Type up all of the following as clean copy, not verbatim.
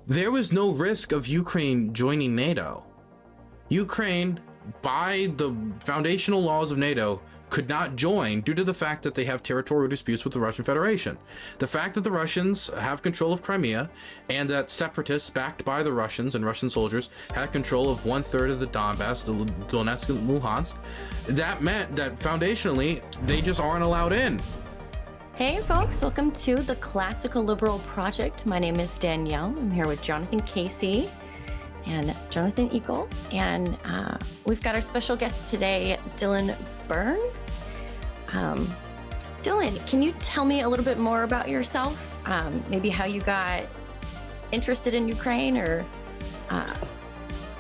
there was no risk of Ukraine joining NATO. Ukraine, by the foundational laws of NATO, could not join due to the fact that they have territorial disputes with the Russian Federation. The fact that the Russians have control of Crimea and that separatists backed by the Russians and Russian soldiers had control of 1/3 of the Donbass, the Donetsk and Luhansk, that meant that foundationally they just aren't allowed in. Hey folks, welcome to the Classical Liberal Project. My name is Danielle. I'm here with Jonathan Casey and Jonathan Eagle, and we've got our special guest today, Dylan Burns. Dylan, can you tell me a little bit more about yourself? Maybe how you got interested in Ukraine, or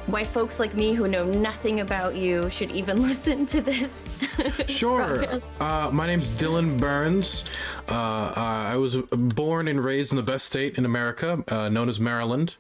why folks like me who know nothing about you should even listen to this? Sure. My name's Dylan Burns. I was born and raised in the best state in America, known as Maryland.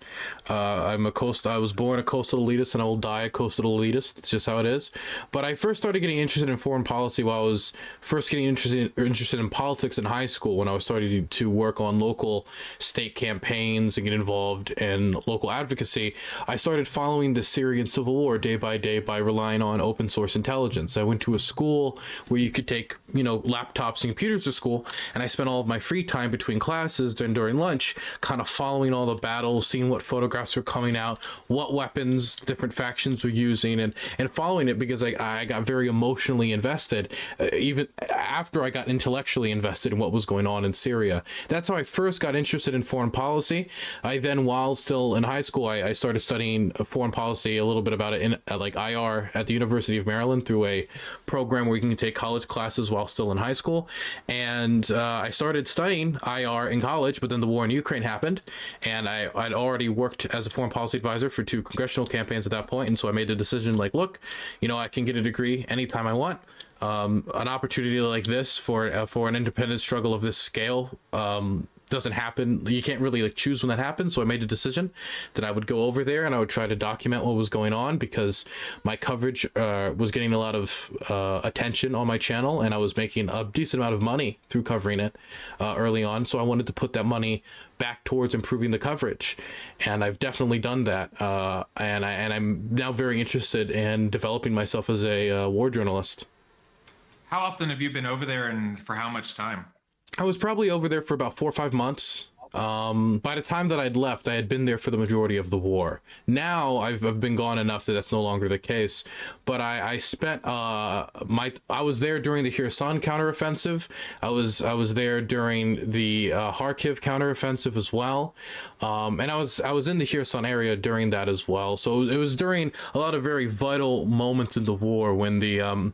I was born a coastal elitist and I will die a coastal elitist. It's just how it is. But I first started getting interested in foreign policy while I was first getting interested in politics in high school, when I was starting to work on local state campaigns and get involved in local advocacy. I started following the Syrian civil war day by day by relying on open source intelligence. I went to a school where you could take, laptops and computers to school, and I spent all of my free time between classes during lunch kind of following all the battles, seeing what photographs were coming out, what weapons different factions were using, and following it because I got very emotionally invested, even after I got intellectually invested in what was going on in Syria. That's how I first got interested in foreign policy. I then, while still in high school, I started studying foreign policy, a little bit about it in IR at the University of Maryland through a program where you can take college classes while still in high school. And I started studying IR in college, but then the war in Ukraine happened, and I'd already worked as a foreign policy advisor for 2 congressional campaigns at that point. And so I made the decision, look, I can get a degree anytime I want. An opportunity like this for an independent struggle of this scale doesn't happen. You can't really choose when that happens. So I made a decision that I would go over there and I would try to document what was going on, because my coverage was getting a lot of attention on my channel, and I was making a decent amount of money through covering it early on. So I wanted to put that money back towards improving the coverage, and I've definitely done that. And I'm now very interested in developing myself as a war journalist. How often have you been over there, and for how much time? I was probably over there for about 4 or 5 months. By the time that I'd left, I had been there for the majority of the war. Now I've been gone enough that that's no longer the case. But I spent I was there during the Kherson counteroffensive. I was there during the Kharkiv counteroffensive as well. And I was in the Kherson area during that as well. So it was during a lot of very vital moments in the war when the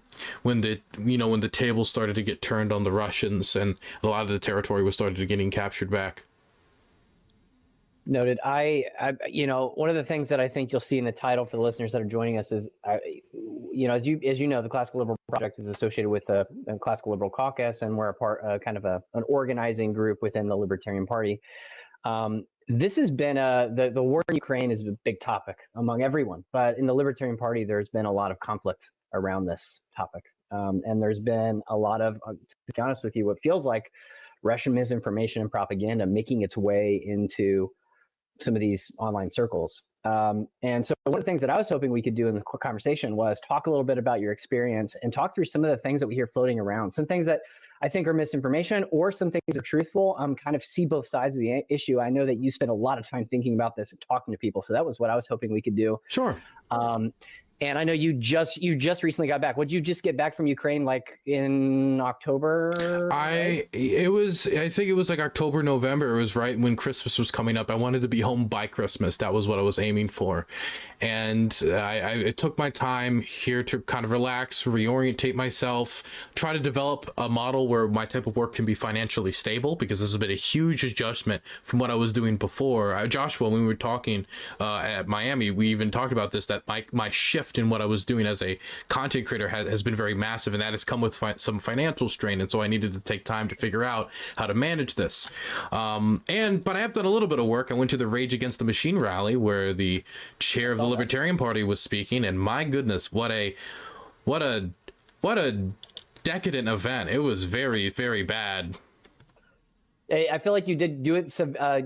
tables started to get turned on the Russians and a lot of the territory was started getting captured back. Noted. I one of the things that I think you'll see in the title for the listeners that are joining us is, as you know, the Classical Liberal Project is associated with the Classical Liberal Caucus, and we're a part, kind of an organizing group within the Libertarian Party. This has been the war in Ukraine is a big topic among everyone, but in the Libertarian Party, there's been a lot of conflict around this topic, and there's been a lot of, to be honest with you, what feels like Russian misinformation and propaganda making its way into some of these online circles. And so one of the things that I was hoping we could do in the conversation was talk a little bit about your experience and talk through some of the things that we hear floating around, some things that I think are misinformation or some things are truthful. Kind of see both sides of the issue. I know that you spent a lot of time thinking about this and talking to people. So that was what I was hoping we could do. Sure. And I know you just recently got back. Would you just get back from Ukraine in October? I think it was October, November. It was right when Christmas was coming up. I wanted to be home by Christmas. That was what I was aiming for. And I took my time here to kind of relax, reorientate myself, try to develop a model where my type of work can be financially stable, because this has been a huge adjustment from what I was doing before. Joshua, when we were talking at Miami, we even talked about this, that my shift in what I was doing as a content creator has been very massive, and that has come with some financial strain. And so I needed to take time to figure out how to manage this. But I have done a little bit of work. I went to the Rage Against the Machine rally where the chair of the Libertarian Party was speaking, and my goodness, what a decadent event. It was very, very bad. I feel like you did do it.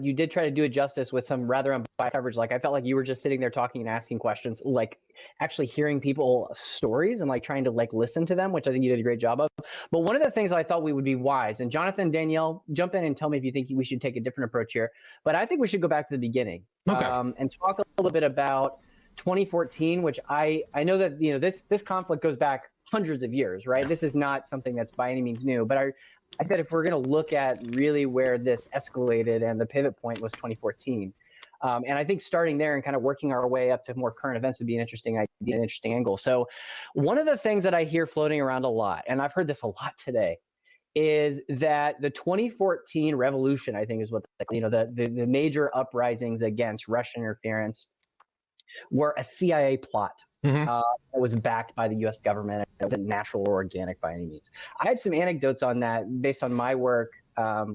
You did try to do it justice with some rather unbiased coverage. Like I felt like you were just sitting there talking and asking questions, like actually hearing people stories and like trying to like listen to them, which I think you did a great job of. But one of the things I thought we would be wise, and Jonathan, Danielle, jump in and tell me if you think we should take a different approach here. But I think we should go back to the beginning, Okay. and talk a little bit about 2014, which I know that this conflict goes back hundreds of years, right? This is not something that's by any means new, but I bet if we're going to look at really where this escalated and the pivot point was 2014. And I think starting there and kind of working our way up to more current events would be an interesting idea, an interesting angle. So one of the things that I hear floating around a lot, and I've heard this a lot today, is that the 2014 revolution, I think is what, the major uprisings against Russian interference were a CIA plot. That was backed by the U.S. government. It wasn't natural or organic by any means. I had some anecdotes on that based on my work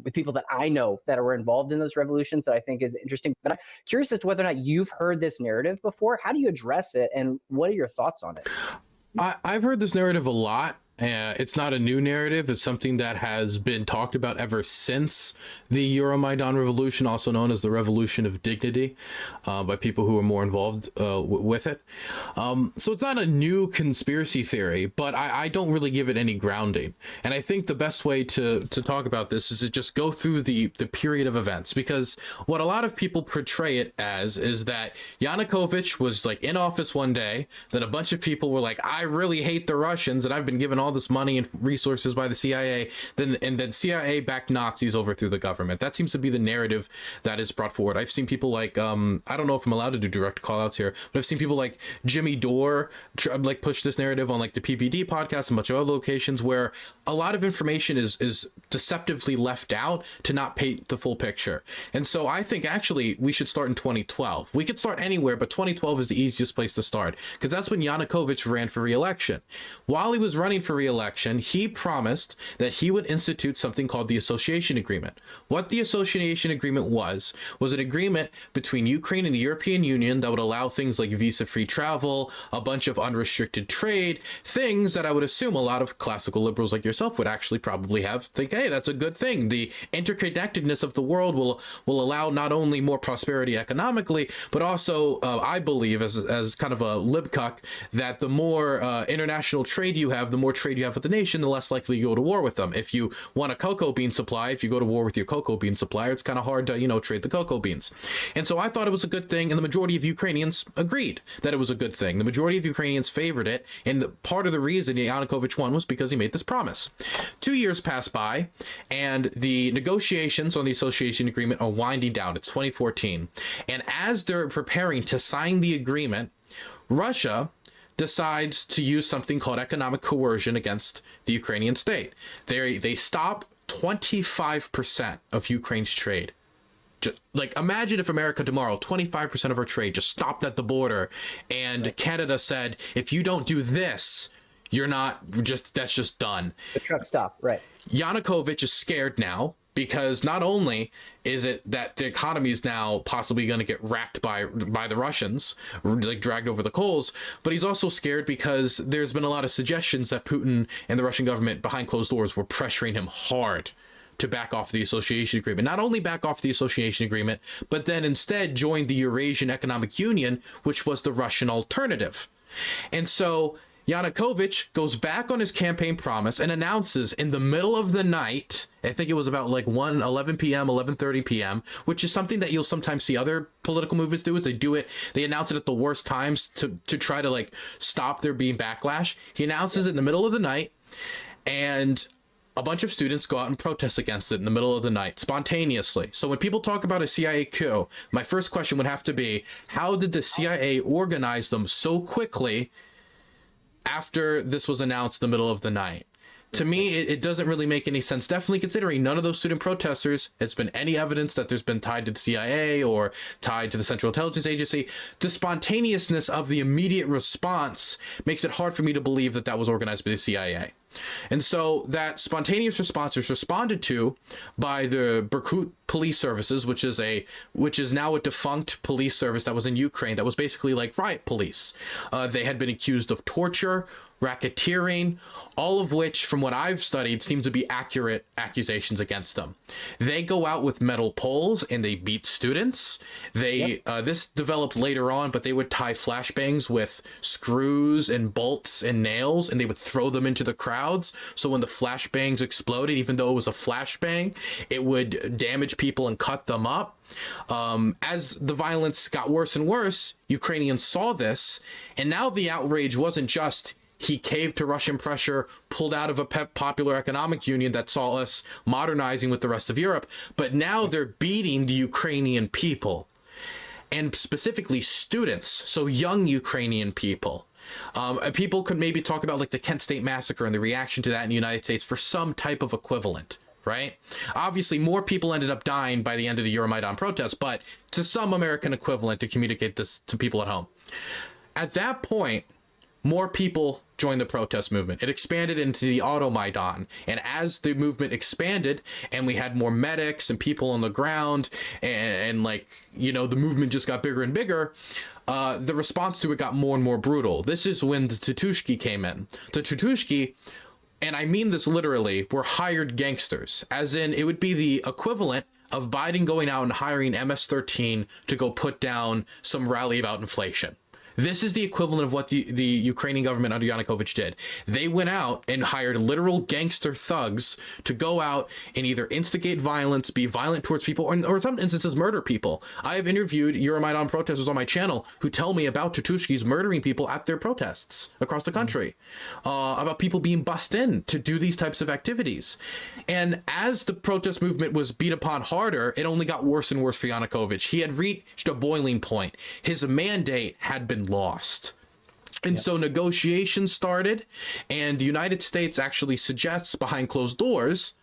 with people that I know that were involved in those revolutions that I think is interesting. But I'm curious as to whether or not you've heard this narrative before. How do you address it, and what are your thoughts on it? I've heard this narrative a lot. It's not a new narrative. It's something that has been talked about ever since the Euromaidan revolution, also known as the Revolution of Dignity, by people who are more involved with it. So it's not a new conspiracy theory, but I don't really give it any grounding. And I think the best way to talk about this is to just go through the period of events, because what a lot of people portray it as is that Yanukovych was like in office one day, then a bunch of people were like, I really hate the Russians and I've been given all this money and resources by the CIA, then CIA backed Nazis overthrew the government. That seems to be the narrative that is brought forward. I've seen people like I don't know if I'm allowed to do direct call outs here, but I've seen people like Jimmy Dore like push this narrative on like the PPD podcast and a bunch of other locations where a lot of information is deceptively left out to not paint the full picture. And so I think actually we should start in 2012. We could start anywhere, but 2012 is the easiest place to start because that's when Yanukovych ran for re-election. While he was running for re-election, he promised that he would institute something called the Association Agreement. What the Association Agreement was an agreement between Ukraine and the European Union that would allow things like visa-free travel, a bunch of unrestricted trade, things that I would assume a lot of classical liberals like yourself would actually probably think, hey, that's a good thing. The interconnectedness of the world will allow not only more prosperity economically, but also I believe as kind of a libcuck that the more international trade you have, the more trade you have with the nation, the less likely you go to war with them. If you want a cocoa bean supply, if you go to war with your cocoa bean supplier, it's kind of hard to, trade the cocoa beans. And so I thought it was a good thing, and the majority of Ukrainians agreed that it was a good thing. The majority of Ukrainians favored it, and part of the reason Yanukovych won was because he made this promise. 2 years passed by, and the negotiations on the association agreement are winding down. It's 2014. And as they're preparing to sign the agreement, Russia decides to use something called economic coercion against the Ukrainian state. They stop 25% of Ukraine's trade. Just like imagine if America tomorrow, 25% of our trade just stopped at the border, and Canada said, if you don't do this, that's just done. The truck stop, right. Yanukovych is scared now because not only is it that the economy is now possibly going to get racked by the Russians, like dragged over the coals, but he's also scared because there's been a lot of suggestions that Putin and the Russian government behind closed doors were pressuring him hard to back off the association agreement. Not only back off the association agreement, but then instead join the Eurasian Economic Union, which was the Russian alternative. And so Yanukovych goes back on his campaign promise and announces in the middle of the night, I think it was about like 11 p.m., 11:30 p.m., which is something that you'll sometimes see other political movements do, is they announce it at the worst times to try to like stop there being backlash. He announces it in the middle of the night, and a bunch of students go out and protest against it in the middle of the night, spontaneously. So when people talk about a CIA coup, my first question would have to be, how did the CIA organize them so quickly after this was announced in the middle of the night? To me, it doesn't really make any sense, definitely considering none of those student protesters has been any evidence that there's been tied to the CIA or tied to the Central Intelligence Agency. The spontaneousness of the immediate response makes it hard for me to believe that that was organized by the CIA. And so that spontaneous response is responded to by the Berkut police services, which is now a defunct police service that was in Ukraine that was basically like riot police. They had been accused of torture, racketeering, all of which, from what I've studied, seem to be accurate accusations against them. They go out with metal poles and they beat students. This developed later on, but they would tie flashbangs with screws and bolts and nails, and they would throw them into the crowds. So when the flashbangs exploded, even though it was a flashbang, it would damage people and cut them up. As the violence got worse and worse, Ukrainians saw this, and now the outrage wasn't just he caved to Russian pressure, pulled out of a popular economic union that saw us modernizing with the rest of Europe, but now they're beating the Ukrainian people, and specifically students, so young Ukrainian people. People could maybe talk about like the Kent State Massacre and the reaction to that in the United States for some type of equivalent, right? Obviously, more people ended up dying by the end of the Euromaidan protests, but to some American equivalent to communicate this to people at home. At that point, more people joined the protest movement. It expanded into the Automaidan. And as the movement expanded and we had more medics and people on the ground and like, you know, the movement just got bigger and bigger, the response to it got more and more brutal. This is when the Tatushki came in. The Tatushki, and I mean this literally, were hired gangsters, as in it would be the equivalent of Biden going out and hiring MS-13 to go put down some rally about inflation. This is the equivalent of what the Ukrainian government under Yanukovych did. They went out and hired literal gangster thugs to go out and either instigate violence, be violent towards people, or in some instances murder people. I have interviewed Euromaidan protesters on my channel who tell me about Tatushkis murdering people at their protests across the country, about people being bussed in to do these types of activities. And as the protest movement was beat upon harder, it only got worse and worse for Yanukovych. He had reached a boiling point. His mandate had been lost. And so negotiations started, and the United States actually suggests behind closed doors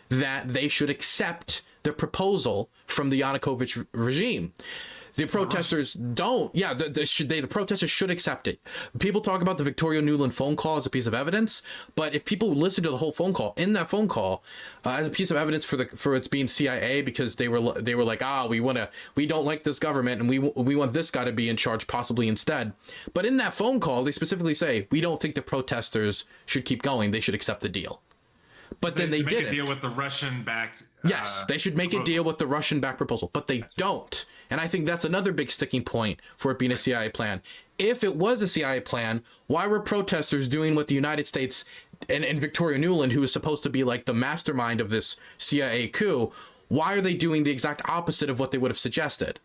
that they should accept the proposal from the Yanukovych regime. The protesters don't. Yeah, the protesters should accept it. People talk about the Victoria Nuland phone call as a piece of evidence, but if people listen to the whole phone call, in that phone call, as a piece of evidence for its being CIA, because they were like, we don't like this government and we want this guy to be in charge possibly instead. But in that phone call, they specifically say we don't think the protesters should keep going. They should accept the deal. But then they didn't. Make a deal with the Russian-backed. Yes, they should make a deal with the Russian-backed proposal, but they don't. And I think that's another big sticking point for it being a CIA plan. If it was a CIA plan, why were protesters doing what the United States and Victoria Nuland, who is supposed to be like the mastermind of this CIA coup, why are they doing the exact opposite of what they would have suggested?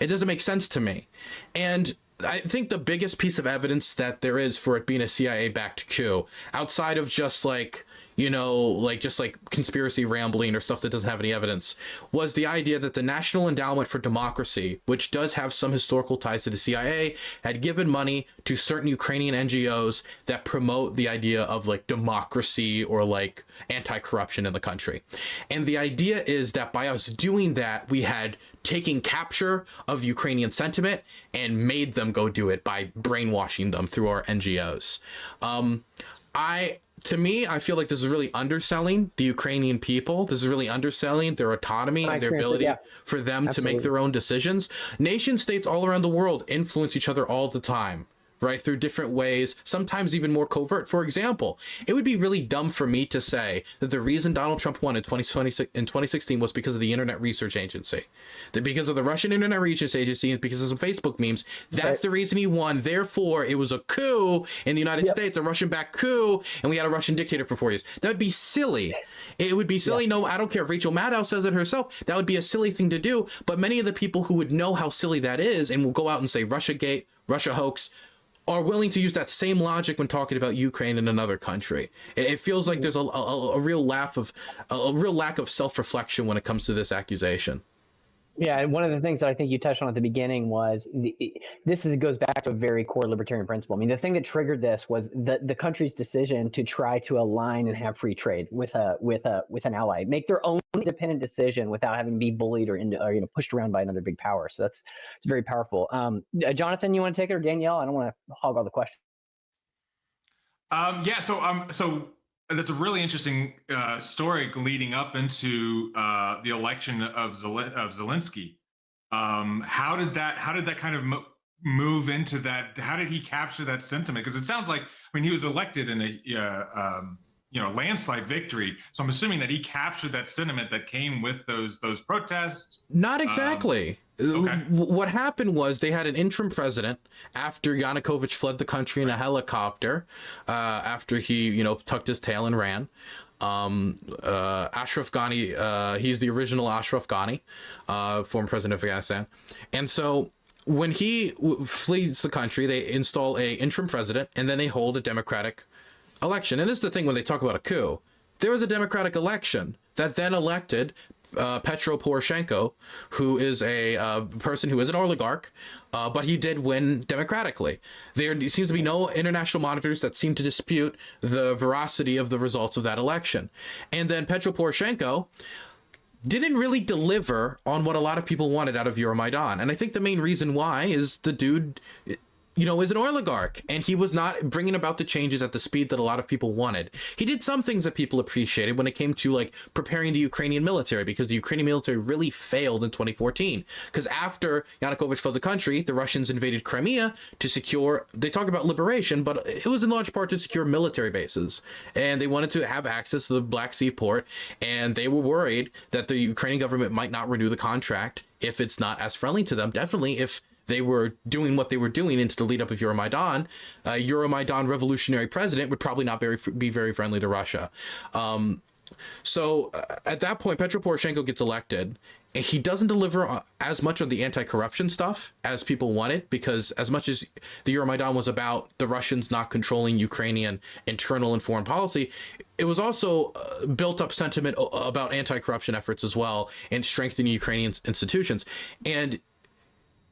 It doesn't make sense to me. And I think the biggest piece of evidence that there is for it being a CIA-backed coup, outside of just like, you know, like just like conspiracy rambling or stuff that doesn't have any evidence, was the idea that the National Endowment for Democracy, which does have some historical ties to the CIA, had given money to certain Ukrainian NGOs that promote the idea of like democracy or like anti-corruption in the country. And the idea is that by us doing that, we had taken capture of Ukrainian sentiment and made them go do it by brainwashing them through our NGOs. To me, I feel like this is really underselling the Ukrainian people. This is really underselling their autonomy and their ability for them to make their own decisions. Nation states all around the world influence each other all the time, right? Through different ways, sometimes even more covert. For example, it would be really dumb for me to say that the reason Donald Trump won in 2016 was because of the Internet Research Agency. That because of the Russian Internet Research Agency and because of some Facebook memes, that's the reason he won. Therefore, it was a coup in the United States, a Russian-backed coup, and we had a Russian dictator for 4 years. That would be silly. It would be silly. No, I don't care if Rachel Maddow says it herself. That would be a silly thing to do. But many of the people who would know how silly that is and will go out and say Russiagate, Russia hoax, are willing to use that same logic when talking about Ukraine in another country. It feels like there's a real lack of self-reflection when it comes to this accusation. Yeah, and one of the things that I think you touched on at the beginning was goes back to a very core libertarian principle. I mean, the thing that triggered this was the country's decision to try to align and have free trade with an ally, make their own independent decision without having to be bullied or pushed around by another big power. So it's very powerful. Jonathan, you want to take it, or Danielle? I don't want to hog all the questions. So that's a really interesting story leading up into the election of Zelensky. How did that kind of move into that? How did he capture that sentiment? Because it sounds like, I mean, he was elected in a landslide victory. So I'm assuming that he captured that sentiment that came with those protests. Not exactly. Okay. What happened was they had an interim president after Yanukovych fled the country in a helicopter, after he, tucked his tail and ran. Ashraf Ghani, he's the original Ashraf Ghani, former president of Afghanistan. And so when he flees the country, they install a interim president, and then they hold a democratic election. And this is the thing when they talk about a coup. There was a democratic election that then elected Petro Poroshenko, who is a person who is an oligarch, but he did win democratically. There seems to be no international monitors that seem to dispute the veracity of the results of that election. And then Petro Poroshenko didn't really deliver on what a lot of people wanted out of Euromaidan. And I think the main reason why is the dude, is an oligarch, and he was not bringing about the changes at the speed that a lot of people wanted. He did some things that people appreciated when it came to like preparing the Ukrainian military, because the Ukrainian military really failed in 2014. Because after Yanukovych fled the country, the Russians invaded Crimea to secure, they talk about liberation, but it was in large part to secure military bases. And they wanted to have access to the Black Sea port, and they were worried that the Ukrainian government might not renew the contract if it's not as friendly to them. Definitely if they were doing what they were doing into the lead up of Euromaidan, Euromaidan revolutionary president would probably not be very friendly to Russia. So at that point, Petro Poroshenko gets elected, and he doesn't deliver as much of the anti-corruption stuff as people wanted, because as much as the Euromaidan was about the Russians not controlling Ukrainian internal and foreign policy, it was also built up sentiment about anti-corruption efforts as well, and strengthening Ukrainian institutions. And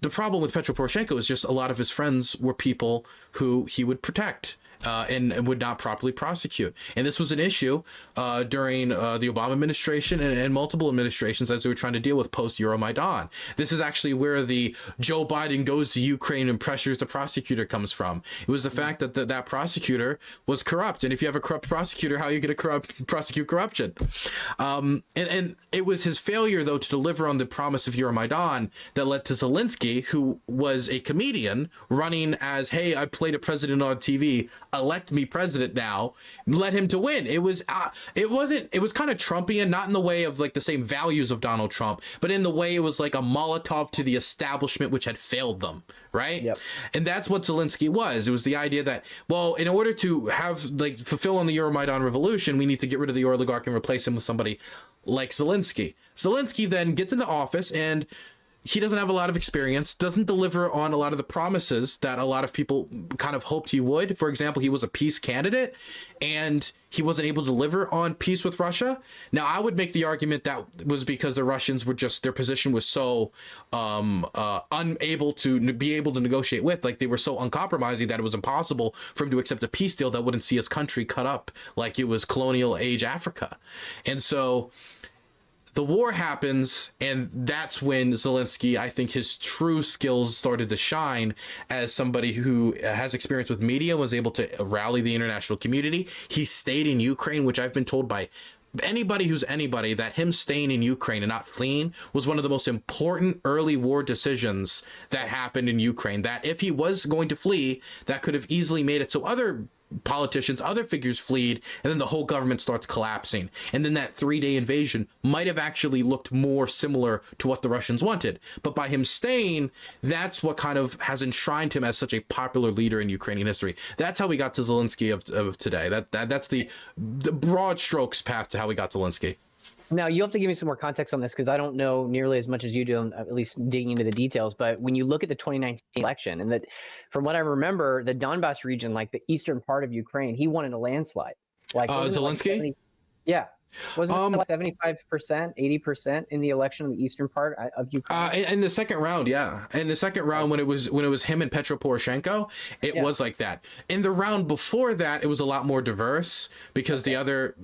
the problem with Petro Poroshenko is just a lot of his friends were people who he would protect and would not properly prosecute. And this was an issue during the Obama administration and multiple administrations as they were trying to deal with post-Euromaidan. This is actually where the Joe Biden goes to Ukraine and pressures the prosecutor comes from. It was the fact that that prosecutor was corrupt. And if you have a corrupt prosecutor, how are you going to prosecute corruption? And it was his failure, though, to deliver on the promise of Euromaidan that led to Zelensky, who was a comedian running as, hey, I played a president on TV, elect me president now, led him to win. It was kind of Trumpian, not in the way of like the same values of Donald Trump, but in the way it was like a Molotov to the establishment which had failed them, right? Yep. And that's what Zelensky was. It was the idea that, well, in order to fulfill on the Euromaidan revolution, we need to get rid of the oligarch and replace him with somebody like Zelensky. Zelensky then gets into office, and he doesn't have a lot of experience, doesn't deliver on a lot of the promises that a lot of people kind of hoped he would. For example, he was a peace candidate, and he wasn't able to deliver on peace with Russia. Now, I would make the argument that was because the Russians were just, their position was so unable to be able to negotiate with, like they were so uncompromising that it was impossible for him to accept a peace deal that wouldn't see his country cut up like it was colonial age Africa. And so the war happens, and that's when Zelensky, I think his true skills started to shine as somebody who has experience with media, was able to rally the international community. He stayed in Ukraine, which I've been told by anybody who's anybody that him staying in Ukraine and not fleeing was one of the most important early war decisions that happened in Ukraine. That if he was going to flee, that could have easily made it so other politicians, other figures fleed, and then the whole government starts collapsing. And then that 3-day invasion might have actually looked more similar to what the Russians wanted. But by him staying, that's what kind of has enshrined him as such a popular leader in Ukrainian history. That's how we got to Zelensky of today. That's the broad strokes path to how we got to Zelensky. Now, you have to give me some more context on this, because I don't know nearly as much as you do, at least digging into the details. But when you look at the 2019 election, and that, from what I remember, the Donbass region, like the eastern part of Ukraine, he won in a landslide. Like Zelensky? Yeah. Wasn't it like 75%, 80% in the election in the eastern part of Ukraine? In the second round, yeah. In the second round, when it was him and Petro Poroshenko, it was like that. In the round before that, it was a lot more diverse, because the other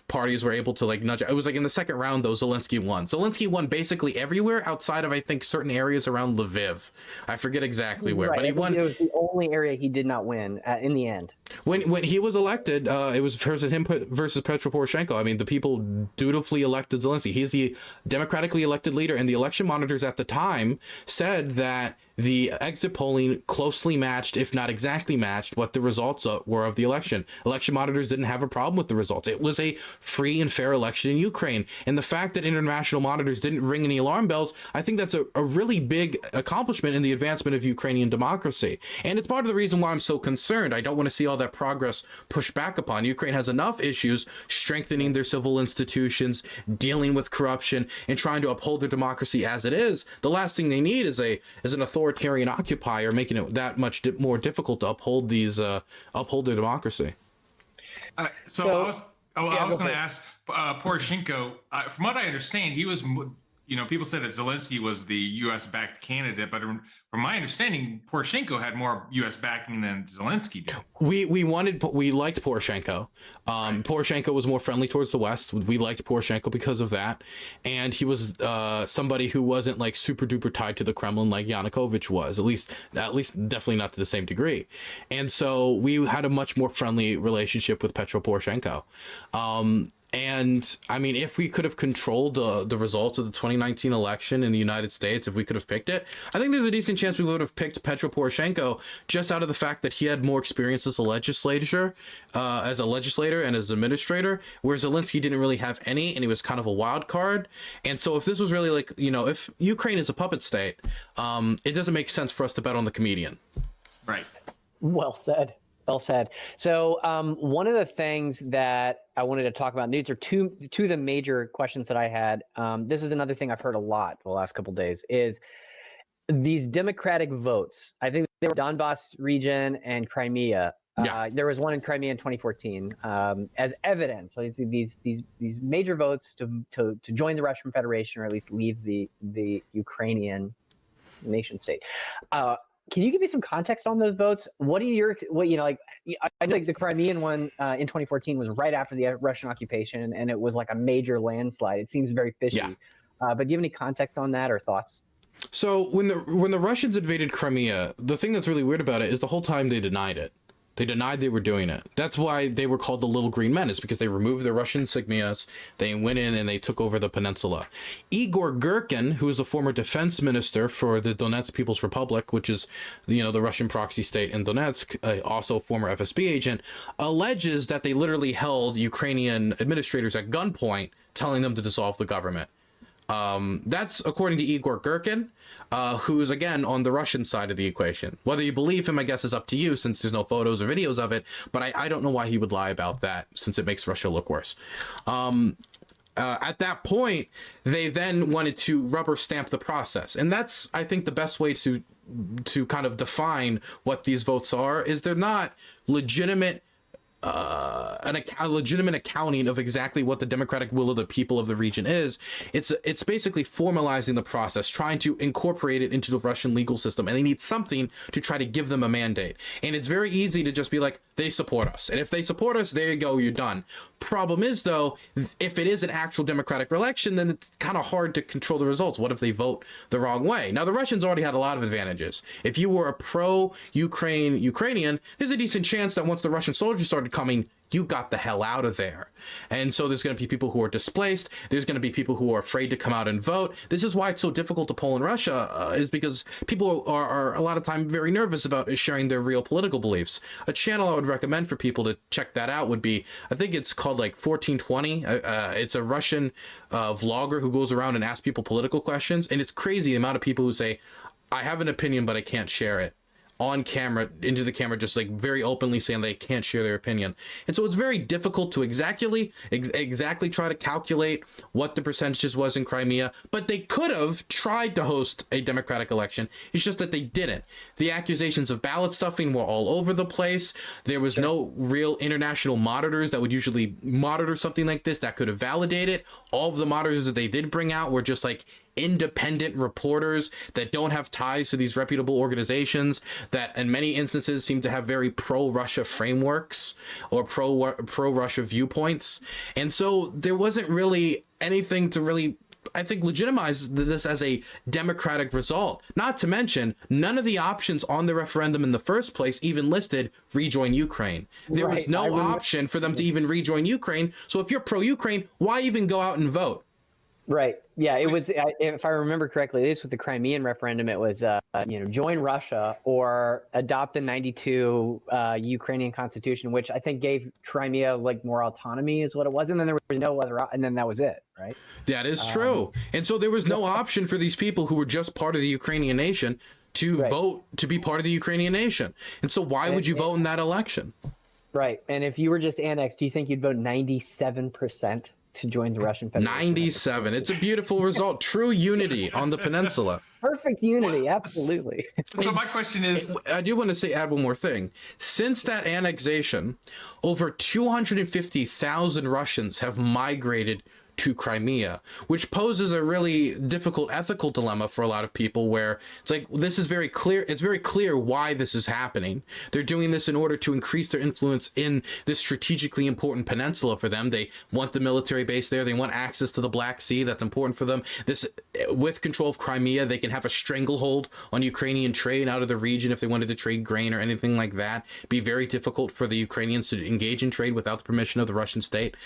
parties were able to like nudge. It was like in the second round, though, Zelensky won. Zelensky won basically everywhere outside of, I think, certain areas around Lviv. I forget exactly where, but he won. It was the only area he did not win in the end. When he was elected, it was him versus Petro Poroshenko. I mean, the people dutifully elected Zelensky. He's the democratically elected leader, and the election monitors at the time said that the exit polling closely matched, if not exactly matched, what the results were of the election. Election monitors didn't have a problem with the results. It was a free and fair election in Ukraine. And the fact that international monitors didn't ring any alarm bells, I think that's a really big accomplishment in the advancement of Ukrainian democracy. And it's part of the reason why I'm so concerned. I don't want to see all that progress pushed back upon. Ukraine has enough issues strengthening their civil institutions, dealing with corruption, and trying to uphold their democracy as it is. The last thing they need is an authoritarian occupier, making it that much more difficult to uphold their democracy. I was going to ask Poroshenko. From what I understand, he was, people said that Zelensky was the U.S. backed candidate, but from my understanding, Poroshenko had more U.S. backing than Zelensky did. We liked Poroshenko. Poroshenko was more friendly towards the West. We liked Poroshenko because of that, and he was somebody who wasn't like super duper tied to the Kremlin like Yanukovych was. At least definitely not to the same degree. And so we had a much more friendly relationship with Petro Poroshenko. And I mean, if we could have controlled the results of the 2019 election in the United States, if we could have picked it, I think there's a decent chance we would have picked Petro Poroshenko just out of the fact that he had more experience as a legislator and as an administrator, whereas Zelensky didn't really have any, and he was kind of a wild card. And so if this was really like, if Ukraine is a puppet state, it doesn't make sense for us to bet on the comedian. Right. Well said. Well said. So one of the things that I wanted to talk about, and these are two of the major questions that I had. This is another thing I've heard a lot the last couple of days, is these Democratic votes. I think they were Donbass region and Crimea. Yeah. There was one in Crimea in 2014 as evidence. So these major votes to join the Russian Federation, or at least leave the Ukrainian nation state. Can you give me some context on those votes? I think the Crimean one in 2014 was right after the Russian occupation, and it was like a major landslide. It seems very fishy. Yeah. But do you have any context on that or thoughts? So when the Russians invaded Crimea, the thing that's really weird about it is the whole time they denied it. They denied they were doing it. That's why they were called the Little Green Men, is because they removed the Russian insignias, they went in and they took over the peninsula. Igor Girkin, who is the former defense minister for the Donetsk People's Republic, which is, the Russian proxy state in Donetsk, also a former FSB agent, alleges that they literally held Ukrainian administrators at gunpoint, telling them to dissolve the government. That's according to Igor Girkin, who's again on the Russian side of the equation. Whether you believe him, I guess, is up to you, since there's no photos or videos of it. But I don't know why he would lie about that, since it makes Russia look worse. At that point, they then wanted to rubber stamp the process, and that's, I think, the best way to kind of define what these votes are. Is they're not legitimate. A legitimate accounting of exactly what the democratic will of the people of the region is. It's basically formalizing the process, trying to incorporate it into the Russian legal system, and they need something to try to give them a mandate. And it's very easy to just be like, they support us, and if they support us, there you go, you're done. Problem is, though, if it is an actual democratic election, then it's kind of hard to control the results. What if they vote the wrong way? Now, the Russians already had a lot of advantages. If you were a pro-Ukrainian, there's a decent chance that once the Russian soldiers started coming, you got the hell out of there. And so there's going to be people who are displaced. There's going to be people who are afraid to come out and vote. This is why it's so difficult to poll in Russia, is because people are a lot of time very nervous about sharing their real political beliefs. A channel I would recommend for people to check that out would be, I think it's called like 1420. It's a Russian vlogger who goes around and asks people political questions. And it's crazy the amount of people who say, I have an opinion, but I can't share it. On camera, into the camera, just like very openly saying they can't share their opinion. And so it's very difficult to exactly try to calculate what the percentages was in Crimea, but they could have tried to host a democratic election. It's just that they didn't. The accusations of ballot stuffing were all over the place. There was no real international monitors that would usually monitor something like this that could have validated. All of the monitors that they did bring out were just like independent reporters that don't have ties to these reputable organizations that in many instances seem to have very pro-Russia frameworks or pro-Russia viewpoints. And so there wasn't really anything to really, I think, legitimize this as a democratic result. Not to mention, none of the options on the referendum in the first place even listed rejoin Ukraine. There was no option for them to even rejoin Ukraine. So if you're pro-Ukraine, why even go out and vote? Right. Yeah. It was, if I remember correctly, at least with the Crimean referendum, it was, join Russia or adopt the '92 Ukrainian constitution, which I think gave Crimea like more autonomy, is what it was. And then there was no other, and then that was it. Right. That is true. And so there was no option for these people who were just part of the Ukrainian nation to vote to be part of the Ukrainian nation. And so why would you vote in that election? Right. And if you were just annexed, do you think you'd vote 97% to join the Russian Federation? 97. It's a beautiful result. True unity on the peninsula. Perfect unity. Absolutely. So my question is, I do want to add one more thing. Since that annexation, over 250,000 Russians have migrated to Crimea, which poses a really difficult ethical dilemma for a lot of people, where it's like, this is very clear. It's very clear why this is happening. They're doing this in order to increase their influence in this strategically important peninsula for them. They want the military base there. They want access to the Black Sea. That's important for them. This, with control of Crimea, they can have a stranglehold on Ukrainian trade out of the region if they wanted to trade grain or anything like that. It'd be very difficult for the Ukrainians to engage in trade without the permission of the Russian state.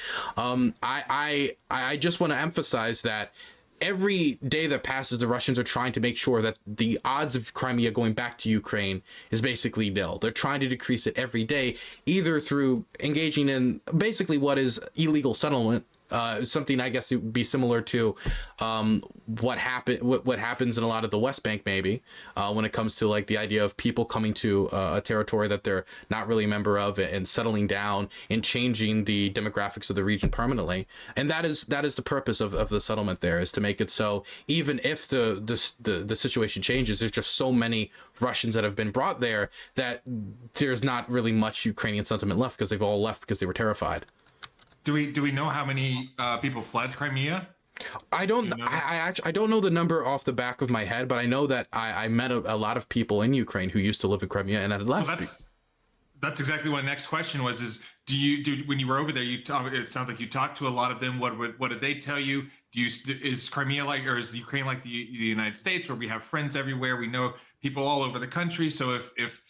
I just want to emphasize that every day that passes, the Russians are trying to make sure that the odds of Crimea going back to Ukraine is basically nil. They're trying to decrease it every day, either through engaging in basically what is illegal settlement, something I guess it would be similar to what happens in a lot of the West Bank, maybe, when it comes to like the idea of people coming to a territory that they're not really a member of and settling down and changing the demographics of the region permanently. And that is the purpose of the settlement there, is to make it so even if the situation changes, there's just so many Russians that have been brought there that there's not really much Ukrainian sentiment left, because they've all left because they were terrified. do we know how many people fled Crimea? I don't know the number off the back of my head, but I know that I met a lot of people in Ukraine who used to live in Crimea and had left. Well, that's exactly what my next question was, is when you were over there, it sounds like you talked to a lot of them. What did they tell you? Is Crimea like, or is the Ukraine like the United States, where we have friends everywhere? We know people all over the country. So if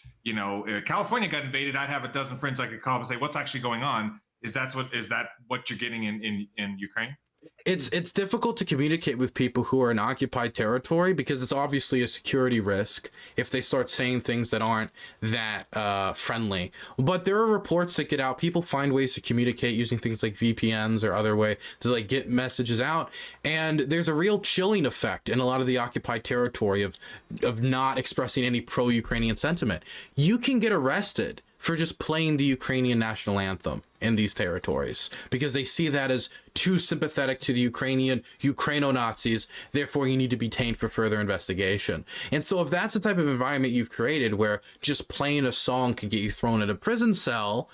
California got invaded, I'd have a dozen friends I could call and say, what's actually going on? Is that what you're getting in Ukraine? It's difficult to communicate with people who are in occupied territory, because it's obviously a security risk if they start saying things that aren't that friendly. But there are reports that get out. People find ways to communicate using things like VPNs or other way to like get messages out. And there's a real chilling effect in a lot of the occupied territory of not expressing any pro-Ukrainian sentiment. You can get arrested for just playing the Ukrainian national anthem in these territories, because they see that as too sympathetic to the Ukraino-Nazis, therefore you need to be detained for further investigation. And so if that's the type of environment you've created, where just playing a song can get you thrown in a prison cell,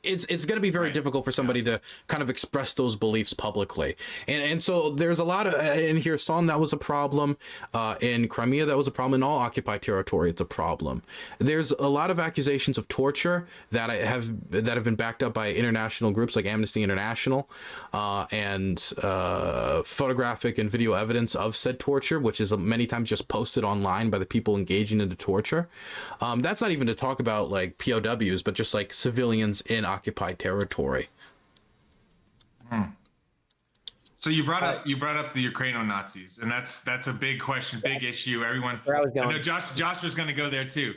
it's going to be very difficult for somebody to kind of express those beliefs publicly. And so there's a lot of, in Kherson, that was a problem. In Crimea, that was a problem. In all occupied territory, it's a problem. There's a lot of accusations of torture that have been backed up by international groups like Amnesty International, and photographic and video evidence of said torture, which is many times just posted online by the people engaging in the torture. That's not even to talk about like POWs, but just like civilians in occupied territory. So you brought up the Ukraino-Nazis, and that's a big question, big issue. Everyone, where I was going. I know Josh was going to go there too.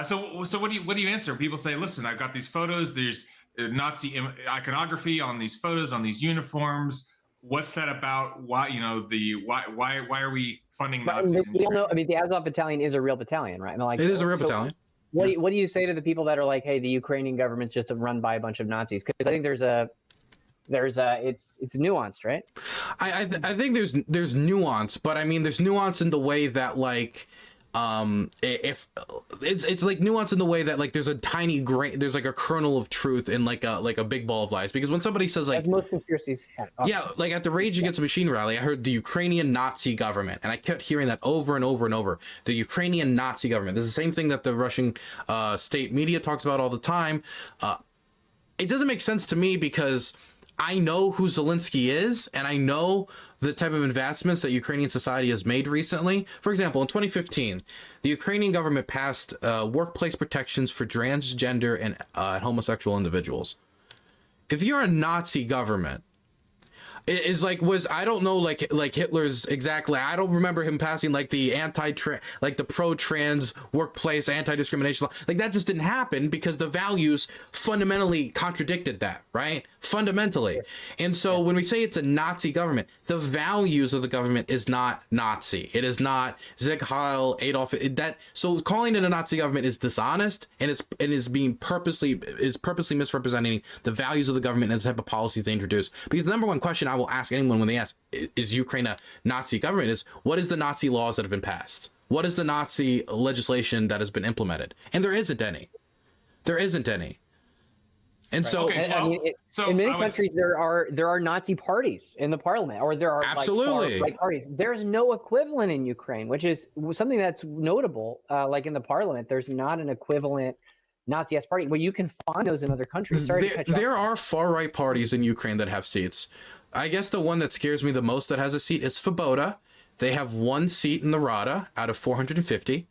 So what do you answer? People say, listen, I've got these photos. There's Nazi iconography on these photos, on these uniforms. What's that about? Why why are we funding Nazis? We all know. I mean, the Azov battalion is a real battalion, right? I mean, like, It is a real battalion. What do you say to the people that are like, hey, the Ukrainian government's just run by a bunch of Nazis? Because I think it's nuanced, right? I think there's nuance, but I mean, there's nuance in the way that like, if it's like nuance in the way that like there's a tiny grain, there's like a kernel of truth in like a big ball of lies. Because when somebody says like, as most conspiracies have. Yeah, like at the Rage Against the Machine rally, I heard the Ukrainian Nazi government, and I kept hearing that over and over and over. The Ukrainian Nazi government. This is the same thing that the Russian state media talks about all the time. It doesn't make sense to me, because I know who Zelensky is, and I know the type of advancements that Ukrainian society has made recently. For example, in 2015, the Ukrainian government passed workplace protections for transgender and homosexual individuals. If you're a Nazi government, is like, was, I don't know, like Hitler's exactly, I don't remember him passing like the like the pro-trans workplace anti-discrimination law. Like that just didn't happen because the values fundamentally contradicted that, right? Fundamentally. And so when we say it's a Nazi government, the values of the government is not Nazi. It is not Sieg Heil, Adolf, so calling it a Nazi government is dishonest, and is purposely misrepresenting the values of the government and the type of policies they introduce. Because the number one question I will ask anyone when they ask, is Ukraine a Nazi government, is what is the Nazi laws that have been passed? What is the Nazi legislation that has been implemented? And there isn't any. There isn't any. And so, in many countries, there are Nazi parties in the parliament, or there are absolutely like parties. There's no equivalent in Ukraine, which is something that's notable. Like in the parliament, there's not an equivalent Nazi-esque party. Well, you can find those in other countries. There are far-right parties in Ukraine that have seats. I guess the one that scares me the most that has a seat is Svoboda. They have one seat in the Rada out of 450.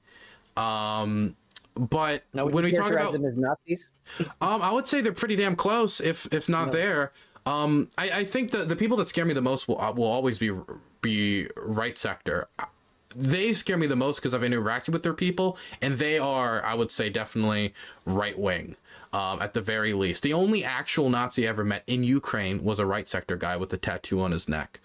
But when we talk about them as Nazis, I would say they're pretty damn close, if not there. I think the people that scare me the most will always be right sector. They scare me the most because I've interacted with their people, and they are, I would say, definitely right wing. At the very least. The only actual Nazi I ever met in Ukraine was a right sector guy with a tattoo on his neck.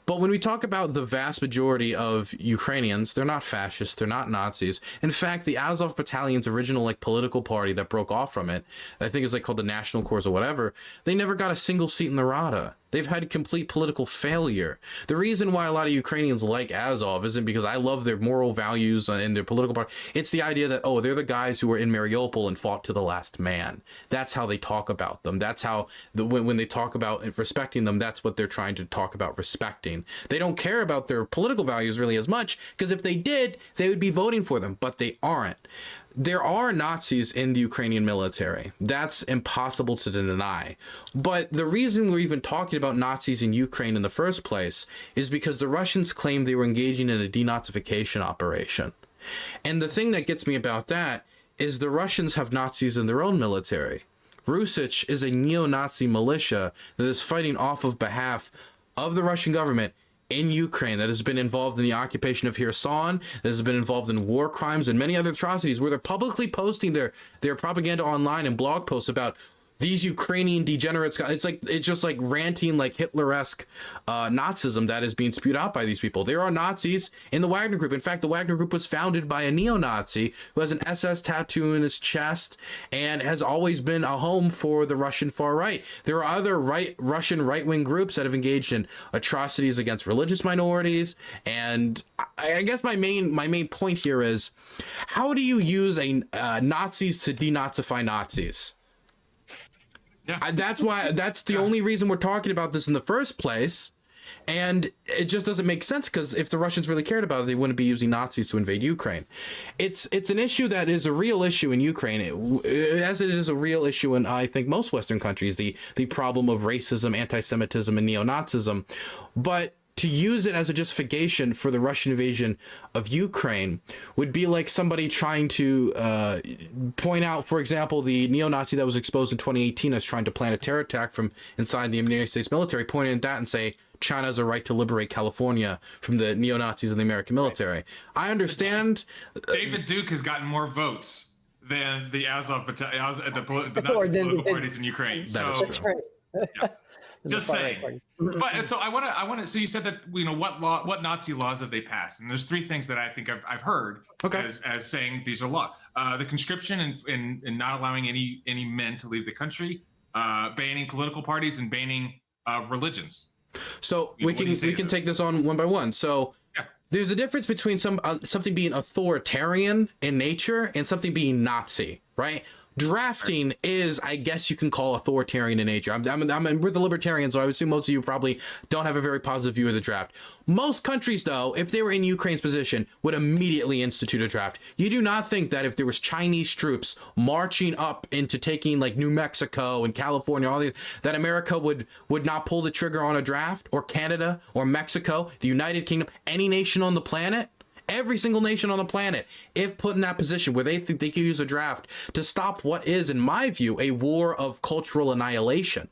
But when we talk about the vast majority of Ukrainians, they're not fascists, they're not Nazis. In fact, the Azov Battalion's original like political party that broke off from it, I think it's like called the National Corps or whatever, they never got a single seat in the Rada. They've had complete political failure. The reason why a lot of Ukrainians like Azov isn't because I love their moral values and their political party. It's the idea that, oh, they're the guys who were in Mariupol and fought to the last man. That's how they talk about them. That's how, when they talk about respecting them, that's what they're trying to talk about respecting. They don't care about their political values really as much, because if they did, they would be voting for them, but they aren't. There are Nazis in the Ukrainian military. That's impossible to deny. But the reason we're even talking about Nazis in Ukraine in the first place is because the Russians claim they were engaging in a denazification operation. And the thing that gets me about that is the Russians have Nazis in their own military. Rusich is a neo-Nazi militia that is fighting off of behalf of the Russian government in Ukraine, that has been involved in the occupation of Kherson, that has been involved in war crimes and many other atrocities, where they're publicly posting their propaganda online and blog posts about these Ukrainian degenerates. It's just like ranting, like Hitler-esque Nazism that is being spewed out by these people. There are Nazis in the Wagner Group. In fact, the Wagner Group was founded by a neo-Nazi who has an SS tattoo in his chest and has always been a home for the Russian far right. There are other Russian right-wing groups that have engaged in atrocities against religious minorities. And I guess my main point here is, how do you use Nazis to denazify Nazis? Yeah. That's the only reason we're talking about this in the first place. And it just doesn't make sense, because if the Russians really cared about it, they wouldn't be using Nazis to invade Ukraine. It's an issue that is a real issue in Ukraine, as it is a real issue in, I think, most Western countries, the problem of racism, anti-Semitism, and neo-Nazism. But to use it as a justification for the Russian invasion of Ukraine would be like somebody trying to point out, for example, the neo-Nazi that was exposed in 2018 as trying to plan a terror attack from inside the United States military, pointing at that and say, China has a right to liberate California from the neo-Nazis in the American military. I understand. David Duke has gotten more votes than the Azov Battalion, the Nazi political parties in Ukraine. That's true. Yeah. Just saying. But so I want to. So you said that, you know, what Nazi laws have they passed? And there's three things that I think I've heard as saying these are law: the conscription and not allowing any men to leave the country, banning political parties, and banning religions. So we can take this on one by one. So there's a difference between something being authoritarian in nature and something being Nazi, right? Drafting is, I guess you can call we're the Libertarians, so I would assume most of you probably don't have a very positive view of the draft. Most countries, though, if they were in Ukraine's position, would immediately institute a draft. You do not think that if there was Chinese troops marching up into taking like New Mexico and California, all these, that America would not pull the trigger on a draft, or Canada or Mexico, the United Kingdom, any nation on the planet? Every single nation on the planet, if put in that position where they think they can use a draft to stop what is, in my view, a war of cultural annihilation,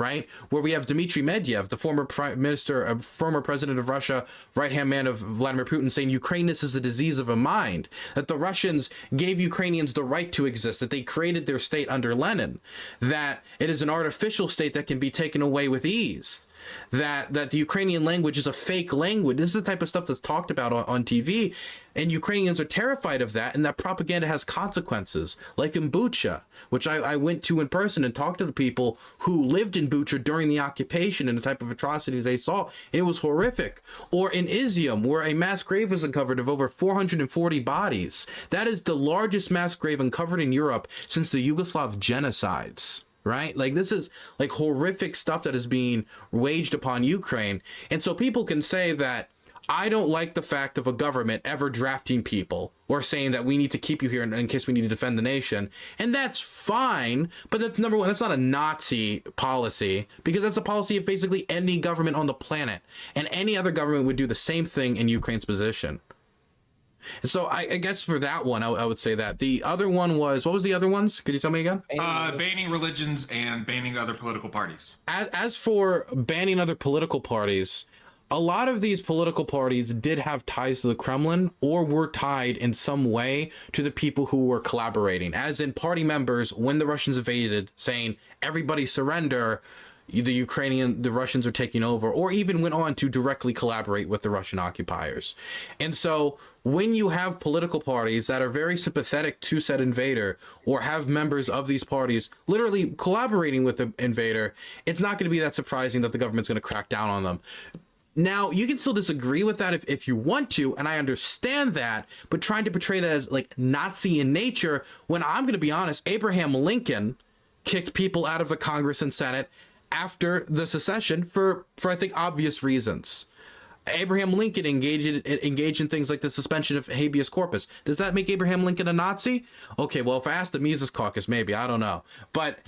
right? Where we have Dmitry Medvedev, the former prime minister, former president of Russia, right-hand man of Vladimir Putin, saying Ukrainianness is a disease of a mind, that the Russians gave Ukrainians the right to exist, that they created their state under Lenin, that it is an artificial state that can be taken away with ease, that the Ukrainian language is a fake language. This is the type of stuff that's talked about on TV, and Ukrainians are terrified of that, and that propaganda has consequences, like in Bucha, which I went to in person and talked to the people who lived in Bucha during the occupation and the type of atrocities they saw. It was horrific. Or in Izium, where a mass grave was uncovered of over 440 bodies. That is the largest mass grave uncovered in Europe since the Yugoslav genocides. Right? Like, this is like horrific stuff that is being waged upon Ukraine. And so people can say that I don't like the fact of a government ever drafting people or saying that we need to keep you here in case we need to defend the nation. And that's fine. But that's number one, that's not a Nazi policy, because that's a policy of basically any government on the planet. And any other government would do the same thing in Ukraine's position. So I guess for that one, I would say that. The other one was, what was the other ones? Could you tell me again? Banning religions and banning other political parties. As for banning other political parties, a lot of these political parties did have ties to the Kremlin or were tied in some way to the people who were collaborating, as in party members when the Russians invaded saying, everybody surrender, the Russians are taking over, or even went on to directly collaborate with the Russian occupiers. And so when you have political parties that are very sympathetic to said invader, or have members of these parties literally collaborating with the invader, it's not going to be that surprising that the government's going to crack down on them. Now, you can still disagree with that if you want to, and I understand that, but trying to portray that as like Nazi in nature, when I'm going to be honest, Abraham Lincoln kicked people out of the Congress and Senate after the secession for I think obvious reasons. Abraham Lincoln engaged in things like the suspension of habeas corpus. Does that make Abraham Lincoln a Nazi? Okay, well, if I asked the Mises Caucus, maybe, I don't know. But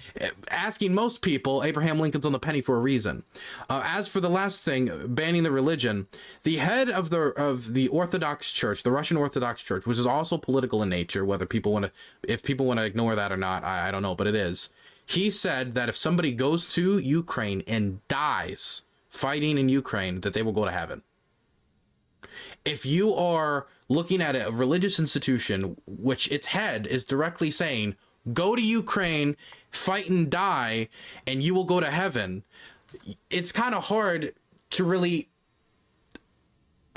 asking most people, Abraham Lincoln's on the penny for a reason. As for the last thing, banning the religion, the head of the Orthodox Church, the Russian Orthodox Church, which is also political in nature, if people want to ignore that or not, I don't know, but it is. He said that if somebody goes to Ukraine and dies fighting in Ukraine, that they will go to heaven. If you are looking at a religious institution, which its head is directly saying, go to Ukraine, fight and die, and you will go to heaven, it's kind of hard to really,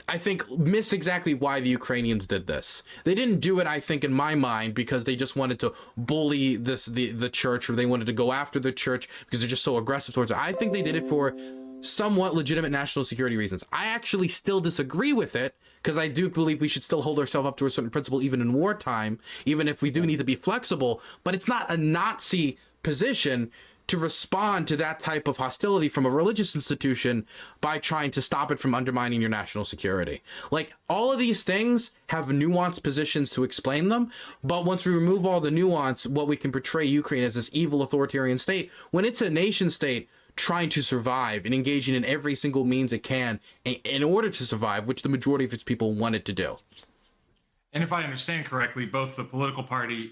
I think, miss exactly why the Ukrainians did this. They didn't do it, I think, in my mind, because they just wanted to bully the church, or they wanted to go after the church because they're just so aggressive towards it. I think they did it for somewhat legitimate national security reasons. I actually still disagree with it, because I do believe we should still hold ourselves up to a certain principle even in wartime, even if we do need to be flexible. But it's not a Nazi position to respond to that type of hostility from a religious institution by trying to stop it from undermining your national security. Like, all of these things have nuanced positions to explain them, but once we remove all the nuance, what we can portray Ukraine as this evil authoritarian state, when it's a nation state trying to survive and engaging in every single means it can in order to survive, which the majority of its people wanted to do. And if I understand correctly, both the political party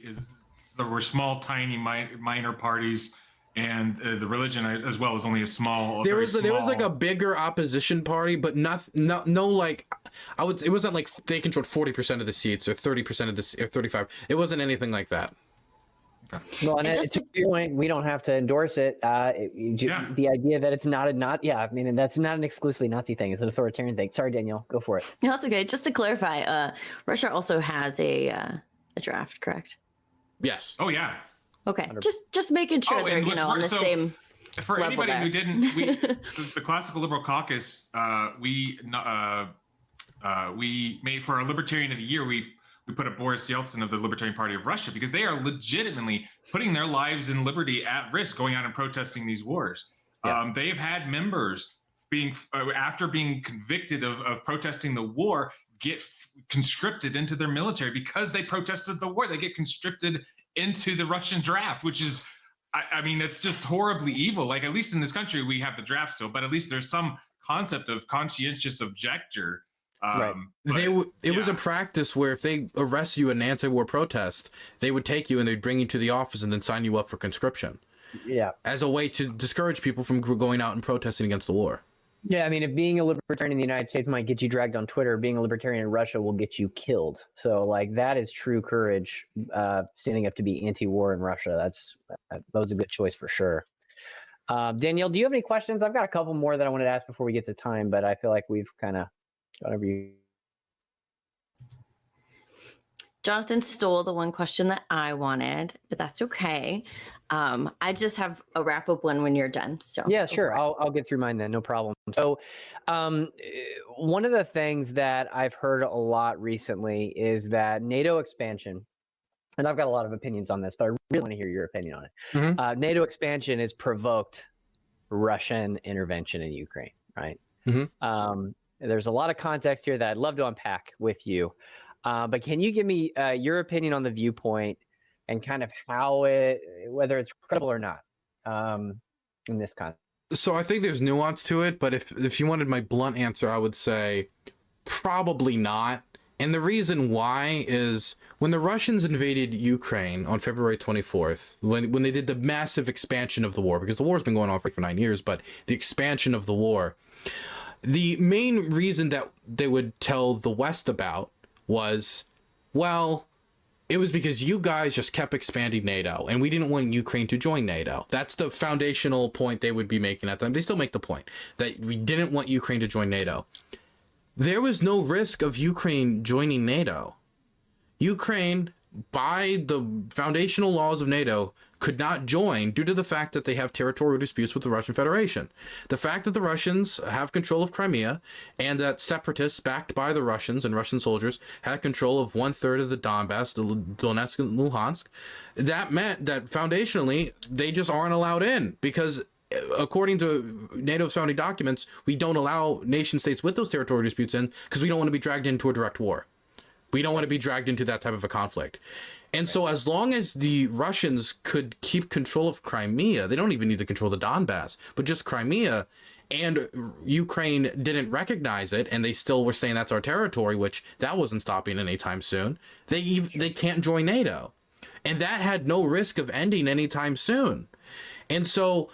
there were small, tiny, minor parties, and the religion as well as only a small. There was like a bigger opposition party, but no like it wasn't like they controlled 40% of the seats or 30% of the or 35. It wasn't anything like that. Okay. Well, and to your point, we don't have to endorse it. The idea that it's not that's not an exclusively Nazi thing. It's an authoritarian thing. Sorry, Danielle, go for it. No, that's okay. Just to clarify, Russia also has a draft, correct? Yes. Oh yeah. Okay. Just making sure they're on the same. For anybody who didn't, the Classical Liberal Caucus, we made for our Libertarian of the Year. We put up Boris Yeltsin of the Libertarian Party of Russia, because they are legitimately putting their lives and liberty at risk going out and protesting these wars. Yeah. They've had members after being convicted of protesting the war, get conscripted into their military because they protested the war. They get conscripted into the Russian draft, which is, I mean, it's just horribly evil. Like, at least in this country, we have the draft still, but at least there's some concept of conscientious objector. Right. It was a practice where if they arrest you in an anti-war protest, they would take you and they'd bring you to the office and then sign you up for conscription. Yeah. as a way to discourage people from going out and protesting against the war. Yeah, I mean, if being a libertarian in the United States might get you dragged on Twitter, being a libertarian in Russia will get you killed. So, like, that is true courage, standing up to be anti-war in Russia. That was a good choice for sure. Danielle, do you have any questions? I've got a couple more that I wanted to ask before we get to time, but I feel like we've kind of got over you. Jonathan stole the one question that I wanted, but that's okay. I just have a wrap up one when you're done. So Yeah, sure. I'll get through mine then. No problem. So, one of the things that I've heard a lot recently is that NATO expansion, and I've got a lot of opinions on this, but I really want to hear your opinion on it. Mhm. NATO expansion has provoked Russian intervention in Ukraine, right? Mhm. There's a lot of context here that I'd love to unpack with you. But can you give me your opinion on the viewpoint and kind of how whether it's credible or not, in this context? So I think there's nuance to it, but if you wanted my blunt answer, I would say probably not. And the reason why is when the Russians invaded Ukraine on February 24th, when they did the massive expansion of the war, because the war's been going on for 9 years, but the expansion of the war, the main reason that they would tell the West about was, well, it was because you guys just kept expanding NATO and we didn't want Ukraine to join NATO. That's the foundational point they would be making at the time. They still make the point that we didn't want Ukraine to join NATO. There was no risk of Ukraine joining NATO. Ukraine, by the foundational laws of NATO, could not join due to the fact that they have territorial disputes with the Russian Federation. The fact that the Russians have control of Crimea and that separatists backed by the Russians and Russian soldiers had control of 1/3 of the Donbass, the Donetsk and Luhansk, that meant that foundationally they just aren't allowed in because according to NATO's founding documents, we don't allow nation states with those territorial disputes in because we don't want to be dragged into a direct war. We don't want to be dragged into that type of a conflict. And so as long as the Russians could keep control of Crimea, they don't even need to control the Donbass, but just Crimea, and Ukraine didn't recognize it, and they still were saying that's our territory, which that wasn't stopping anytime soon, they can't join NATO. And that had no risk of ending anytime soon. And so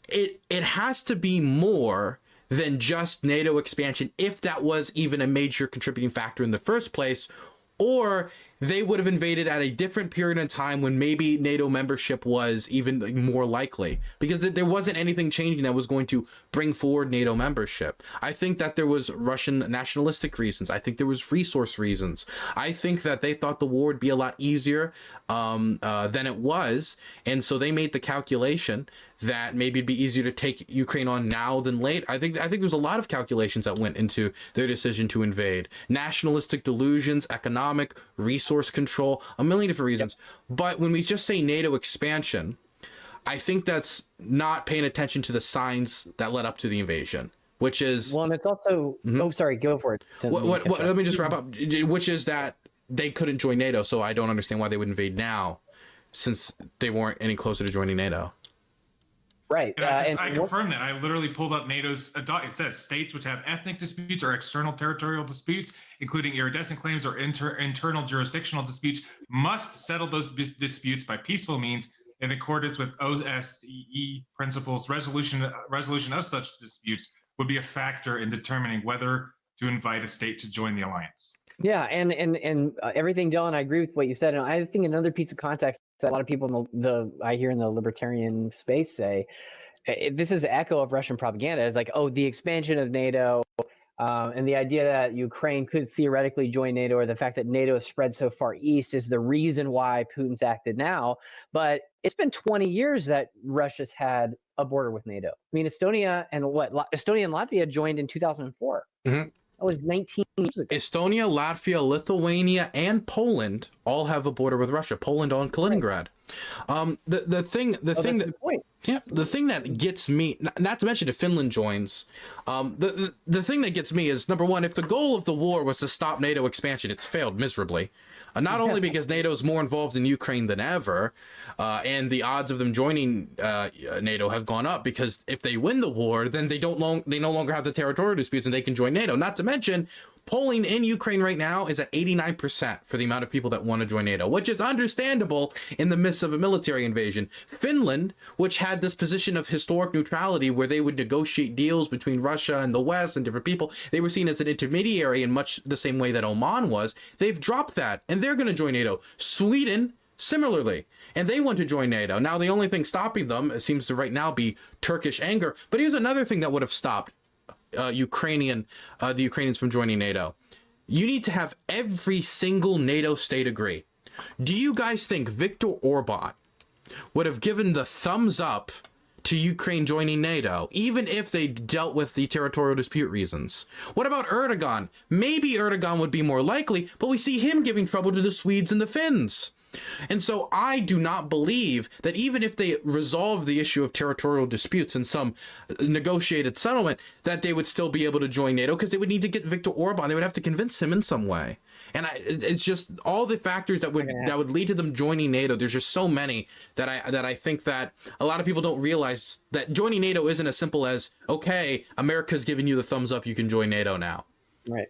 it has to be more than just NATO expansion, if that was even a major contributing factor in the first place, or they would have invaded at a different period in time when maybe NATO membership was even more likely, because there wasn't anything changing that was going to bring forward NATO membership. I think that there was Russian nationalistic reasons. I think there was resource reasons. I think that they thought the war would be a lot easier than it was, and so they made the calculation that maybe it'd be easier to take Ukraine on now than late. I think there's a lot of calculations that went into their decision to invade. Nationalistic delusions, economic, resource control, a million different reasons. Yep. But when we just say NATO expansion, I think that's not paying attention to the signs that led up to the invasion, which is... Well, and it's also... Oh, sorry, go for it. Let me just wrap up, which is that they couldn't join NATO, so I don't understand why they would invade now, since they weren't any closer to joining NATO. Right. And I confirm that. I literally pulled up NATO's, it says states which have ethnic disputes or external territorial disputes, including iridescent claims or internal jurisdictional disputes, must settle those disputes by peaceful means in accordance with OSCE principles. Resolution of such disputes would be a factor in determining whether to invite a state to join the alliance. Yeah, and everything, Dylan, I agree with what you said. And I think another piece of context that a lot of people I hear in the libertarian space say, this is an echo of Russian propaganda, is like, oh, the expansion of NATO and the idea that Ukraine could theoretically join NATO, or the fact that NATO is spread so far east, is the reason why Putin's acted now. But it's been 20 years that Russia's had a border with NATO. I mean, Estonia and Latvia joined in 2004. Mm-hmm. That was 19 years ago. Estonia, Latvia, Lithuania, and Poland all have a border with Russia. Poland on Kaliningrad. The thing that gets me, not to mention if Finland joins, the thing that gets me is, number one, if the goal of the war was to stop NATO expansion, it's failed miserably. Not only because NATO is more involved in Ukraine than ever, and the odds of them joining NATO have gone up, because if they win the war, then they no longer have the territorial disputes and they can join NATO. Not to mention, Polling in Ukraine right now is at 89% for the amount of people that want to join NATO, which is understandable in the midst of a military invasion. Finland, which had this position of historic neutrality where they would negotiate deals between Russia and the West and different people, they were seen as an intermediary in much the same way that Oman was. They've dropped that, and they're going to join NATO. Sweden, similarly, and they want to join NATO. Now, the only thing stopping them seems to right now be Turkish anger. But here's another thing that would have stopped the Ukrainians from joining NATO. You need to have every single NATO state agree. Do you guys think Viktor Orban would have given the thumbs up to Ukraine joining NATO, even if they dealt with the territorial dispute reasons? What about Erdogan? Maybe Erdogan would be more likely, but we see him giving trouble to the Swedes and the Finns. And so I do not believe that even if they resolve the issue of territorial disputes in some negotiated settlement, that they would still be able to join NATO, because they would need to get Viktor Orban. They would have to convince him in some way. And it's just all the factors that would lead to them joining NATO. There's just so many that I think that a lot of people don't realize that joining NATO isn't as simple as, okay, America's giving you the thumbs up, you can join NATO now. Right.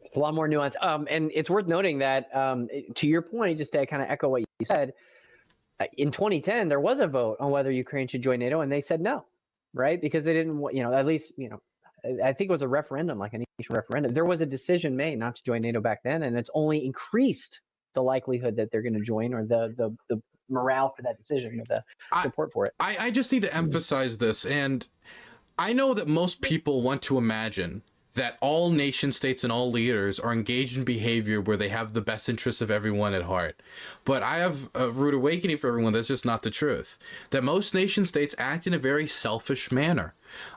It's a lot more nuance. And it's worth noting that, to your point, just to kind of echo what you said, in 2010, there was a vote on whether Ukraine should join NATO, and they said no, right? Because they didn't want, at least, I think it was a referendum, like a nation referendum. There was a decision made not to join NATO back then, and it's only increased the likelihood that they're going to join, or the morale for that decision, or the support for it. I just need to emphasize this, and I know that most people want to imagine that all nation states and all leaders are engaged in behavior where they have the best interests of everyone at heart. But I have a rude awakening for everyone. That's just not the truth. That most nation states act in a very selfish manner.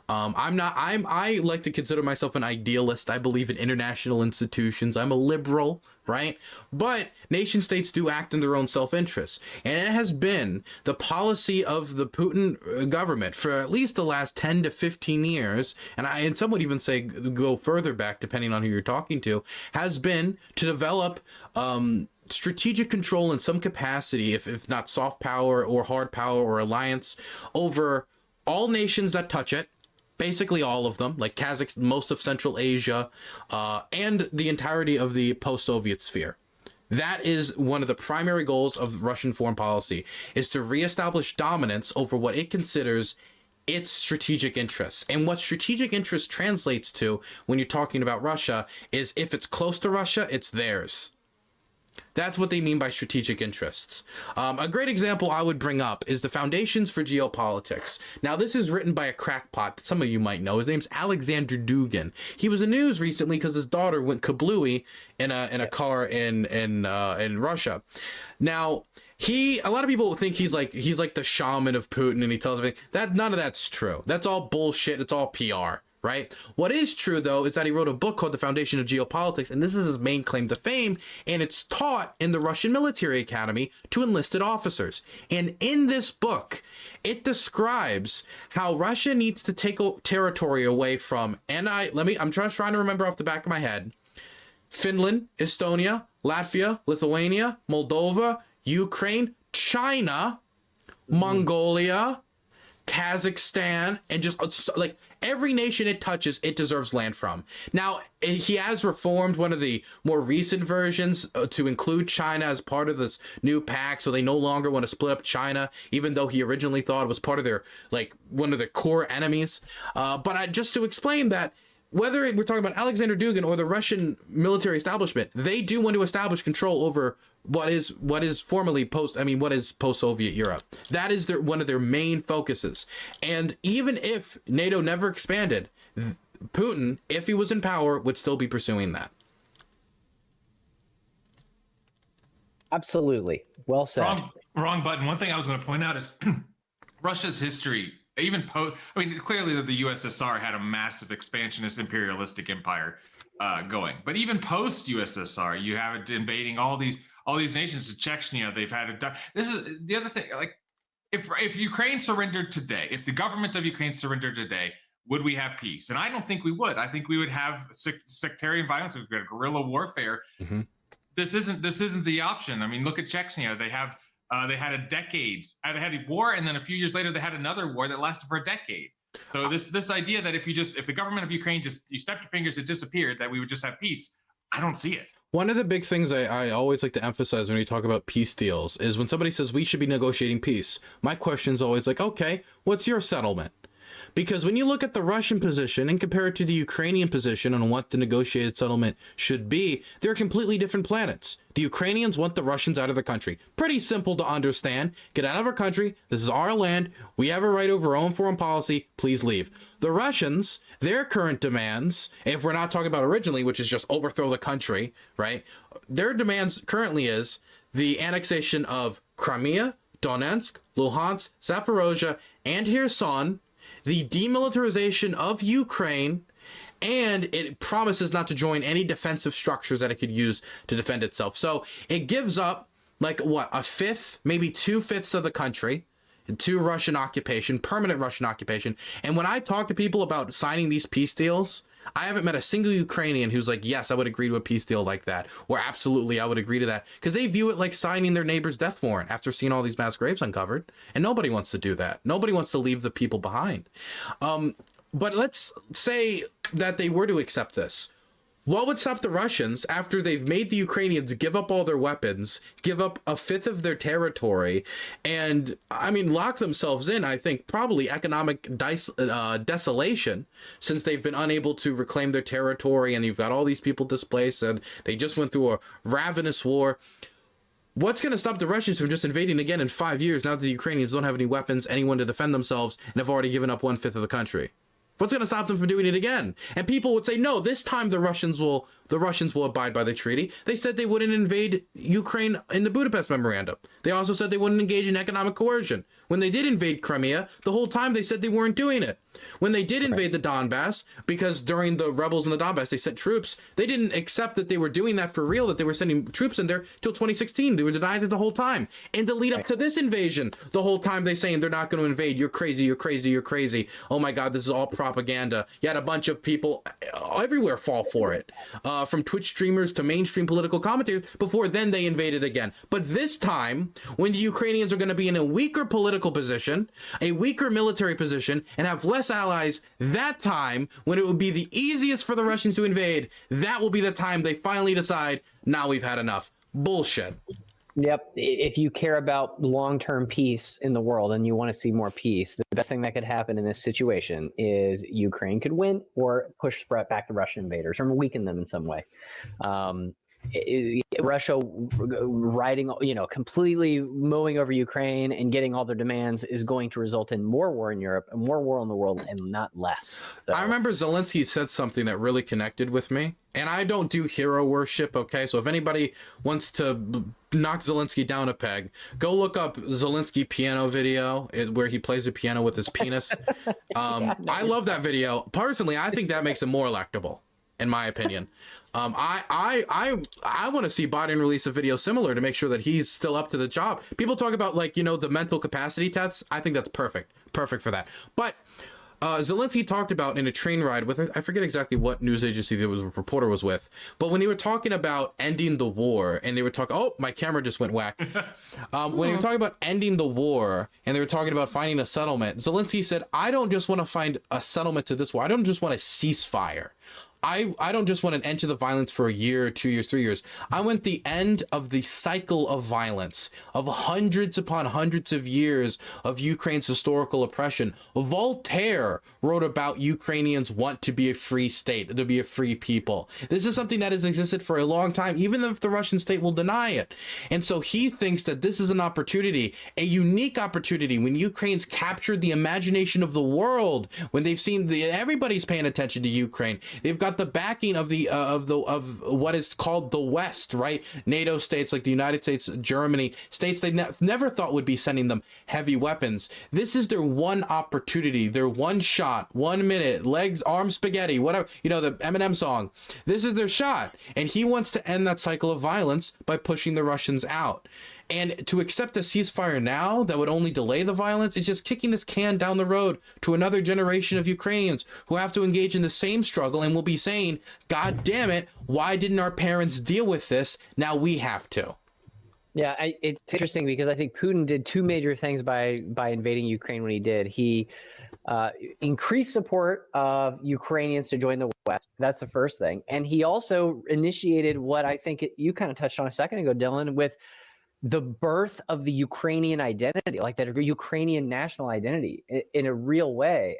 I like to consider myself an idealist. I believe in international institutions. I'm a liberal, right? But nation states do act in their own self-interest. And it has been the policy of the Putin government for at least the last 10 to 15 years, and some would even say go further back, depending on who you're talking to, has been to develop strategic control in some capacity, if not soft power or hard power or alliance, over all nations that touch it, basically all of them, like Kazakhstan, most of Central Asia, and the entirety of the post-Soviet sphere. That is one of the primary goals of Russian foreign policy, is to reestablish dominance over what it considers its strategic interests. And what strategic interest translates to when you're talking about Russia is, if it's close to Russia, it's theirs. That's what they mean by strategic interests. A great example I would bring up is the Foundations for Geopolitics. Now, this is written by a crackpot that some of you might know. His name's Alexander Dugin. He was in the news recently because his daughter went kablooey in a car in Russia. Now, a lot of people think he's like the shaman of Putin, and he tells everything. None of that's true. That's all bullshit. It's all PR. Right? What is true, though, is that he wrote a book called The Foundation of Geopolitics, and this is his main claim to fame, and it's taught in the Russian military academy to enlisted officers. And in this book, it describes how Russia needs to take territory away from, I'm trying to remember off the back of my head, Finland, Estonia, Latvia, Lithuania, Moldova, Ukraine, China, Mongolia, Kazakhstan, and just like every nation it touches, it deserves land from. Now, he has reformed one of the more recent versions to include China as part of this new pact, so they no longer want to split up China, even though he originally thought it was part of their, like, one of their core enemies. But just to explain that, whether we're talking about Alexander Dugin or the Russian military establishment, they do want to establish control over what is post-Soviet Europe. That is one of their main focuses. And even if NATO never expanded, Putin, if he was in power, would still be pursuing that. Absolutely. Well said. Wrong button. One thing I was going to point out is Russia's history. Even clearly the USSR had a massive expansionist imperialistic empire going, but even post USSR, you have it invading all these nations. To Chechnya, they've had this is the other thing. Like, if Ukraine surrendered today, if the government of Ukraine surrendered today, would we have peace? And I don't think we would. I think we would have sectarian violence. We've got guerrilla warfare. Mm-hmm. This isn't the option. I mean, look at Chechnya. They had a decade. They had a war, and then a few years later, they had another war that lasted for a decade. So this idea that if the government of Ukraine you snapped your fingers, it disappeared, that we would just have peace, I don't see it. One of the big things I always like to emphasize when we talk about peace deals is when somebody says we should be negotiating peace, my question is always like, okay, what's your settlement? Because when you look at the Russian position and compare it to the Ukrainian position on what the negotiated settlement should be, they're completely different planets. The Ukrainians want the Russians out of the country. Pretty simple to understand. Get out of our country. This is our land. We have a right over our own foreign policy. Please leave. The Russians, their current demands, if we're not talking about originally, which is just overthrow the country, right? Their demands currently is the annexation of Crimea, Donetsk, Luhansk, Zaporozhye, and Kherson, the demilitarization of Ukraine, and it promises not to join any defensive structures that it could use to defend itself. So it gives up like what, a fifth, maybe 2/5 of the country to Russian occupation, permanent Russian occupation. And when I talk to people about signing these peace deals, I haven't met a single Ukrainian who's like, yes, I would agree to a peace deal like that, or absolutely, I would agree to that, because they view it like signing their neighbor's death warrant after seeing all these mass graves uncovered, and nobody wants to do that. Nobody wants to leave the people behind. But let's say that they were to accept this. What would stop the Russians after they've made the Ukrainians give up all their weapons, give up a fifth of their territory, and, I mean, lock themselves in, I think, probably economic desolation, since they've been unable to reclaim their territory, and you've got all these people displaced, and they just went through a ravenous war. What's going to stop the Russians from just invading again in 5 years now that the Ukrainians don't have any weapons, anyone to defend themselves, and have already given up 1/5 of the country? What's going to stop them from doing it again? And people would say, no, this time the Russians will abide by the treaty. They said they wouldn't invade Ukraine in the Budapest Memorandum. They also said they wouldn't engage in economic coercion. When they did invade Crimea, the whole time they said they weren't doing it. When they did invade the Donbass, because during the rebels in the Donbass, they sent troops, they didn't accept that they were doing that for real, that they were sending troops in there till 2016. They were denying it the whole time. And the lead up to this invasion, the whole time they saying they're not going to invade. You're crazy, you're crazy, you're crazy. Oh my God, this is all propaganda. You had a bunch of people everywhere fall for it. From Twitch streamers to mainstream political commentators, before then they invaded again. But this time, when the Ukrainians are going to be in a weaker political position, a weaker military position, and have less allies, that time, when it would be the easiest for the Russians to invade, that will be the time they finally decide, now we've had enough. Bullshit. Yep. If you care about long-term peace in the world and you want to see more peace, the best thing that could happen in this situation is Ukraine could win or push back the Russian invaders or weaken them in some way. Russia riding, completely mowing over Ukraine and getting all their demands is going to result in more war in Europe and more war in the world and not less. So, I remember Zelensky said something that really connected with me, and I don't do hero worship, okay? So if anybody wants to knock Zelensky down a peg, go look up Zelensky piano video where he plays the piano with his penis. I love that video. Personally, I think that makes him more electable, in my opinion. I want to see Biden release a video similar to make sure that he's still up to the job. People talk about the mental capacity tests. I think that's perfect for that. But Zelensky talked about in a train ride with, I forget exactly what news agency the reporter was with, but when they were talking about ending the war, and they were talking, oh, my camera just went whack. When they were talking about ending the war, and they were talking about finding a settlement, Zelensky said, I don't just want to find a settlement to this war. I don't just want a ceasefire. I don't just want an end to the violence for a year, 2 years, 3 years. I want the end of the cycle of violence, of hundreds upon hundreds of years of Ukraine's historical oppression. Voltaire wrote about Ukrainians want to be a free state, to be a free people. This is something that has existed for a long time, even if the Russian state will deny it. And so he thinks that this is an opportunity, a unique opportunity, when Ukraine's captured the imagination of the world, when they've seen everybody's paying attention to Ukraine. They've got the backing of what is called the West, right? NATO states like the United States, Germany, states they never thought would be sending them heavy weapons. This is their one opportunity, their one shot, 1 minute, legs, arms, spaghetti, whatever, the Eminem song. This is their shot. And he wants to end that cycle of violence by pushing the Russians out. And to accept a ceasefire now that would only delay the violence is just kicking this can down the road to another generation of Ukrainians who have to engage in the same struggle and will be saying, God damn it, why didn't our parents deal with this? Now we have to. Yeah, it's interesting because I think Putin did two major things by invading Ukraine when he did. He increased support of Ukrainians to join the West. That's the first thing. And he also initiated what I think you kind of touched on a second ago, Dylan, with the birth of the Ukrainian identity, like that Ukrainian national identity in a real way.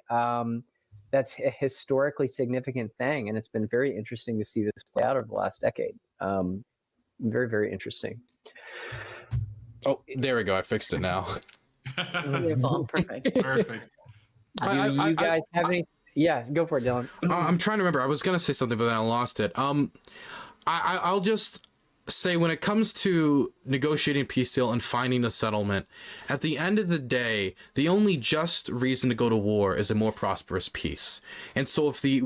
That's a historically significant thing. And it's been very interesting to see this play out over the last decade. Very, very interesting. Oh, there we go. I fixed it now. Beautiful. Perfect. Perfect. Do you guys have any? Yeah, go for it, Dylan. I'm trying to remember. I was gonna say something, but then I lost it. I'll just say when it comes to negotiating a peace deal and finding a settlement, at the end of the day, the only just reason to go to war is a more prosperous peace. And so if the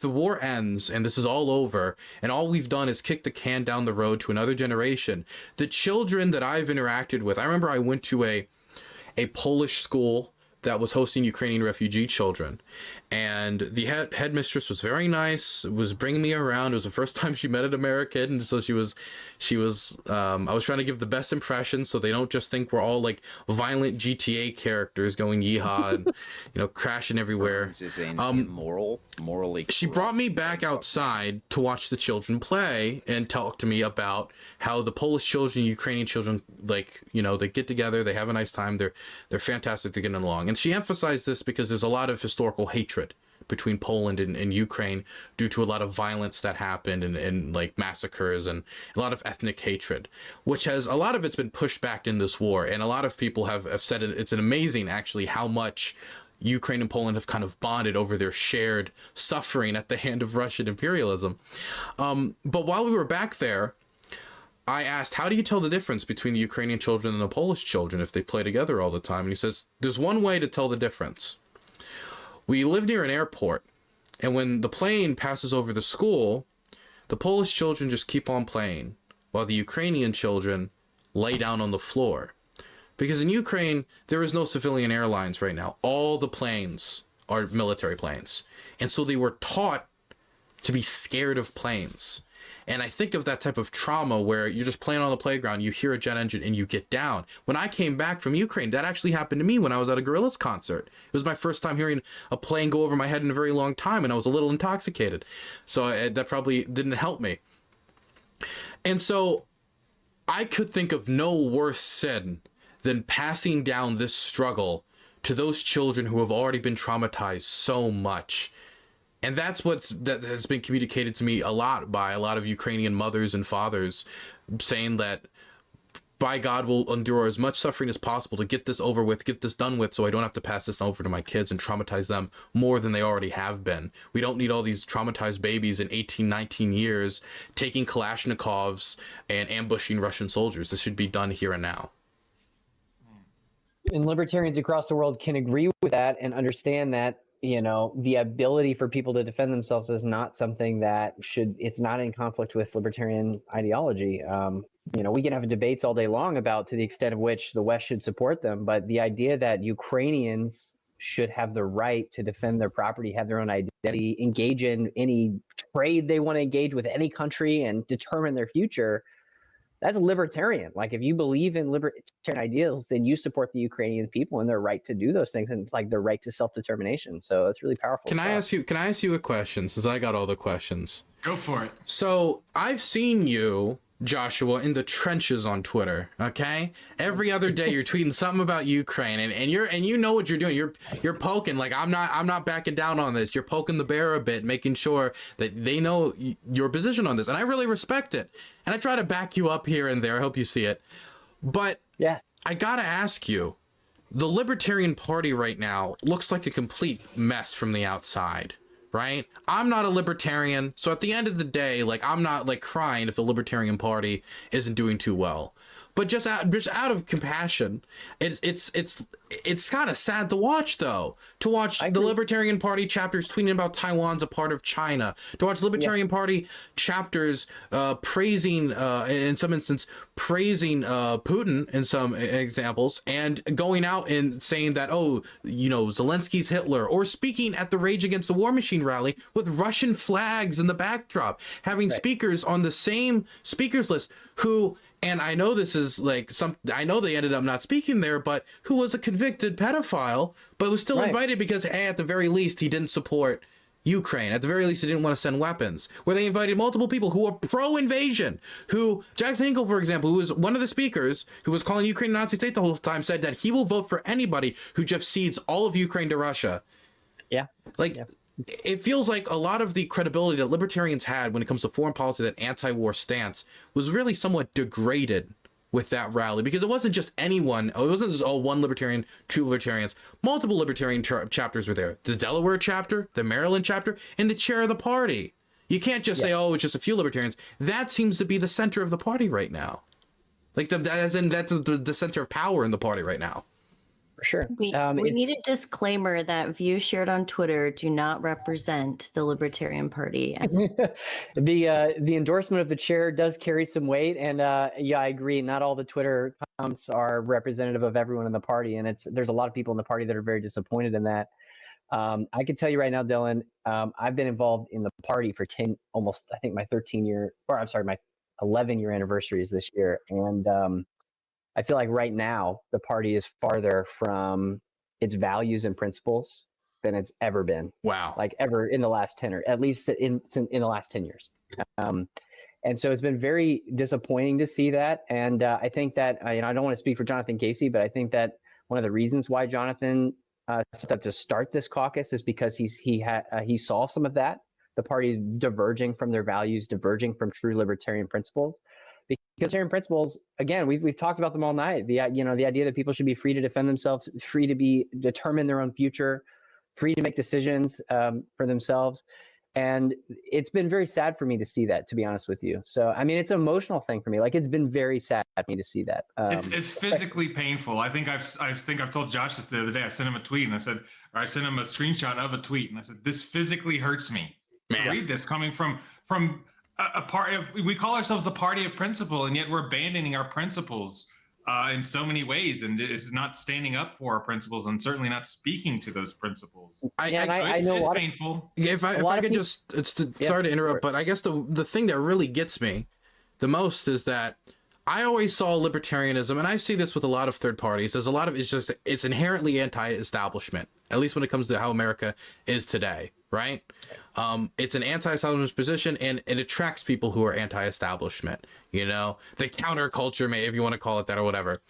war ends and this is all over and all we've done is kick the can down the road to another generation, the children that I've interacted with, I remember I went to a Polish school that was hosting Ukrainian refugee children, and the headmistress was very nice, was bringing me around. It was the first time she met an American, and so she was I was trying to give the best impression so they don't just think we're all like violent GTA characters going yeehaw and crashing everywhere. Morally she brought me back outside to watch the children play and talk to me about how the Polish children, Ukrainian children, they get together, they have a nice time, they're fantastic, they're getting along. And she emphasized this because there's a lot of historical hatred between Poland and Ukraine due to a lot of violence that happened and like massacres and a lot of ethnic hatred, which has a lot of it's been pushed back in this war. And a lot of people have said it's an amazing actually how much Ukraine and Poland have kind of bonded over their shared suffering at the hand of Russian imperialism. But while we were back there, I asked, how do you tell the difference between the Ukrainian children and the Polish children if they play together all the time? And he says, there's one way to tell the difference. We live near an airport, and when the plane passes over the school, the Polish children just keep on playing, while the Ukrainian children lay down on the floor. Because in Ukraine, there is no civilian airlines right now. All the planes are military planes. And so they were taught to be scared of planes. And I think of that type of trauma where you're just playing on the playground, you hear a jet engine and you get down. When I came back from Ukraine, that actually happened to me when I was at a Gorillaz concert. It was my first time hearing a plane go over my head in a very long time, and I was a little intoxicated. So that probably didn't help me. And so I could think of no worse sin than passing down this struggle to those children who have already been traumatized so much. And that's that has been communicated to me a lot by a lot of Ukrainian mothers and fathers, saying that by God will endure as much suffering as possible to get this over with, get this done with, so I don't have to pass this over to my kids and traumatize them more than they already have been. We don't need all these traumatized babies in 18, 19 years taking Kalashnikovs and ambushing Russian soldiers. This should be done here and now. And libertarians across the world can agree with that and understand that the ability for people to defend themselves is not something that it's not in conflict with libertarian ideology. We can have debates all day long about to the extent of which the West should support them, but the idea that Ukrainians should have the right to defend their property, have their own identity, engage in any trade they want to engage with any country and determine their future, that's libertarian. Like if you believe in libertarian ideals, then you support the Ukrainian people and their right to do those things and like their right to self-determination. So it's really powerful. Can I ask you a question, since I got all the questions? Go for it. So I've seen you, Joshua, in the trenches on Twitter. Okay, every other day you're tweeting something about Ukraine, and you know what you're doing. You're poking, like I'm not backing down on this. You're poking the bear a bit, making sure that they know your position on this, and I really respect it. And I try to back you up here and there. I hope you see it. But yes, I gotta ask you, the Libertarian Party right now looks like a complete mess from the outside. Right? I'm not a libertarian, so at the end of the day, like I'm not like crying if the Libertarian Party isn't doing too well. But just out of compassion, it's kind of sad to watch though. To watch the Libertarian Party chapters tweeting about Taiwan's a part of China. To watch Libertarian Party chapters praising, in some instance, praising Putin in some examples, and going out and saying that Zelensky's Hitler, or speaking at the Rage Against the War Machine rally with Russian flags in the backdrop, having speakers on the same speakers list who And I know this is like I know they ended up not speaking there, but who was a convicted pedophile, but was still invited because, hey, at the very least, he didn't support Ukraine. At the very least, he didn't want to send weapons. Where they invited multiple people who were pro-invasion, who, Jackson Hinkle, for example, who was one of the speakers, who was calling Ukraine a Nazi state the whole time, said that he will vote for anybody who just cedes all of Ukraine to Russia. Yeah. Like, it feels like a lot of the credibility that libertarians had when it comes to foreign policy, that anti-war stance, was really somewhat degraded with that rally, because it wasn't just anyone. It wasn't just one libertarian, two libertarians. Multiple libertarian chapters were there. The Delaware chapter, the Maryland chapter, and the chair of the party. You can't just say, oh, it's just a few libertarians. That seems to be the center of the party right now. Like, as in that's the center of power in the party right now. For sure. We need a disclaimer that views shared on Twitter do not represent the Libertarian Party. The endorsement of the chair does carry some weight, and yeah, I agree. Not all the Twitter comments are representative of everyone in the party, and there's a lot of people in the party that are very disappointed in that. I can tell you right now, Dylan, I've been involved in the party for I think my 11-year anniversary is this year, and I feel like right now the party is farther from its values and principles than it's ever been. Wow. Like ever in the last 10, or at least in the last 10 years. And so it's been very disappointing to see that. And I think that, I don't want to speak for Jonathan Casey, but I think that one of the reasons why Jonathan set up to start this caucus is because he saw some of that, the party diverging from their values, diverging from true libertarian principles. Because libertarian principles, again, we've talked about them all night. The idea that people should be free to defend themselves, free to determine their own future, free to make decisions for themselves. And it's been very sad for me to see that, to be honest with you. So, I mean, it's an emotional thing for me. Like, it's been very sad for me to see that. It's physically painful. I think I've told Josh this the other day. I sent him a tweet and I sent him a screenshot of a tweet and I said, this physically hurts me to read this coming from a party of, we call ourselves the party of principle, and yet we're abandoning our principles in so many ways, and it's not standing up for our principles, and certainly not speaking to those principles. I know it's painful. If I could just, sorry to interrupt, but I guess the thing that really gets me the most is that I always saw libertarianism, and I see this with a lot of third parties. There's a lot of it's inherently anti-establishment, at least when it comes to how America is today, right? It's an anti-establishment position, and it attracts people who are anti-establishment, the counterculture, if you want to call it that or whatever.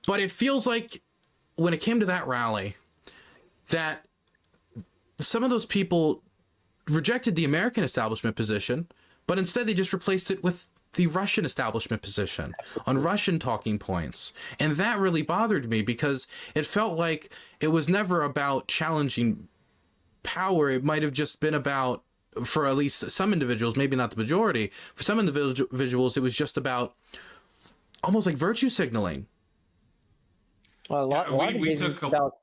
But it feels like when it came to that rally, that some of those people rejected the American establishment position, but instead they just replaced it with the Russian establishment position. Absolutely. On Russian talking points. And that really bothered me, because it felt like it was never about challenging power. It might have just been about, for at least some individuals, maybe not the majority, for some individuals, it was just about almost like virtue signaling. Well, a lot of cases it's about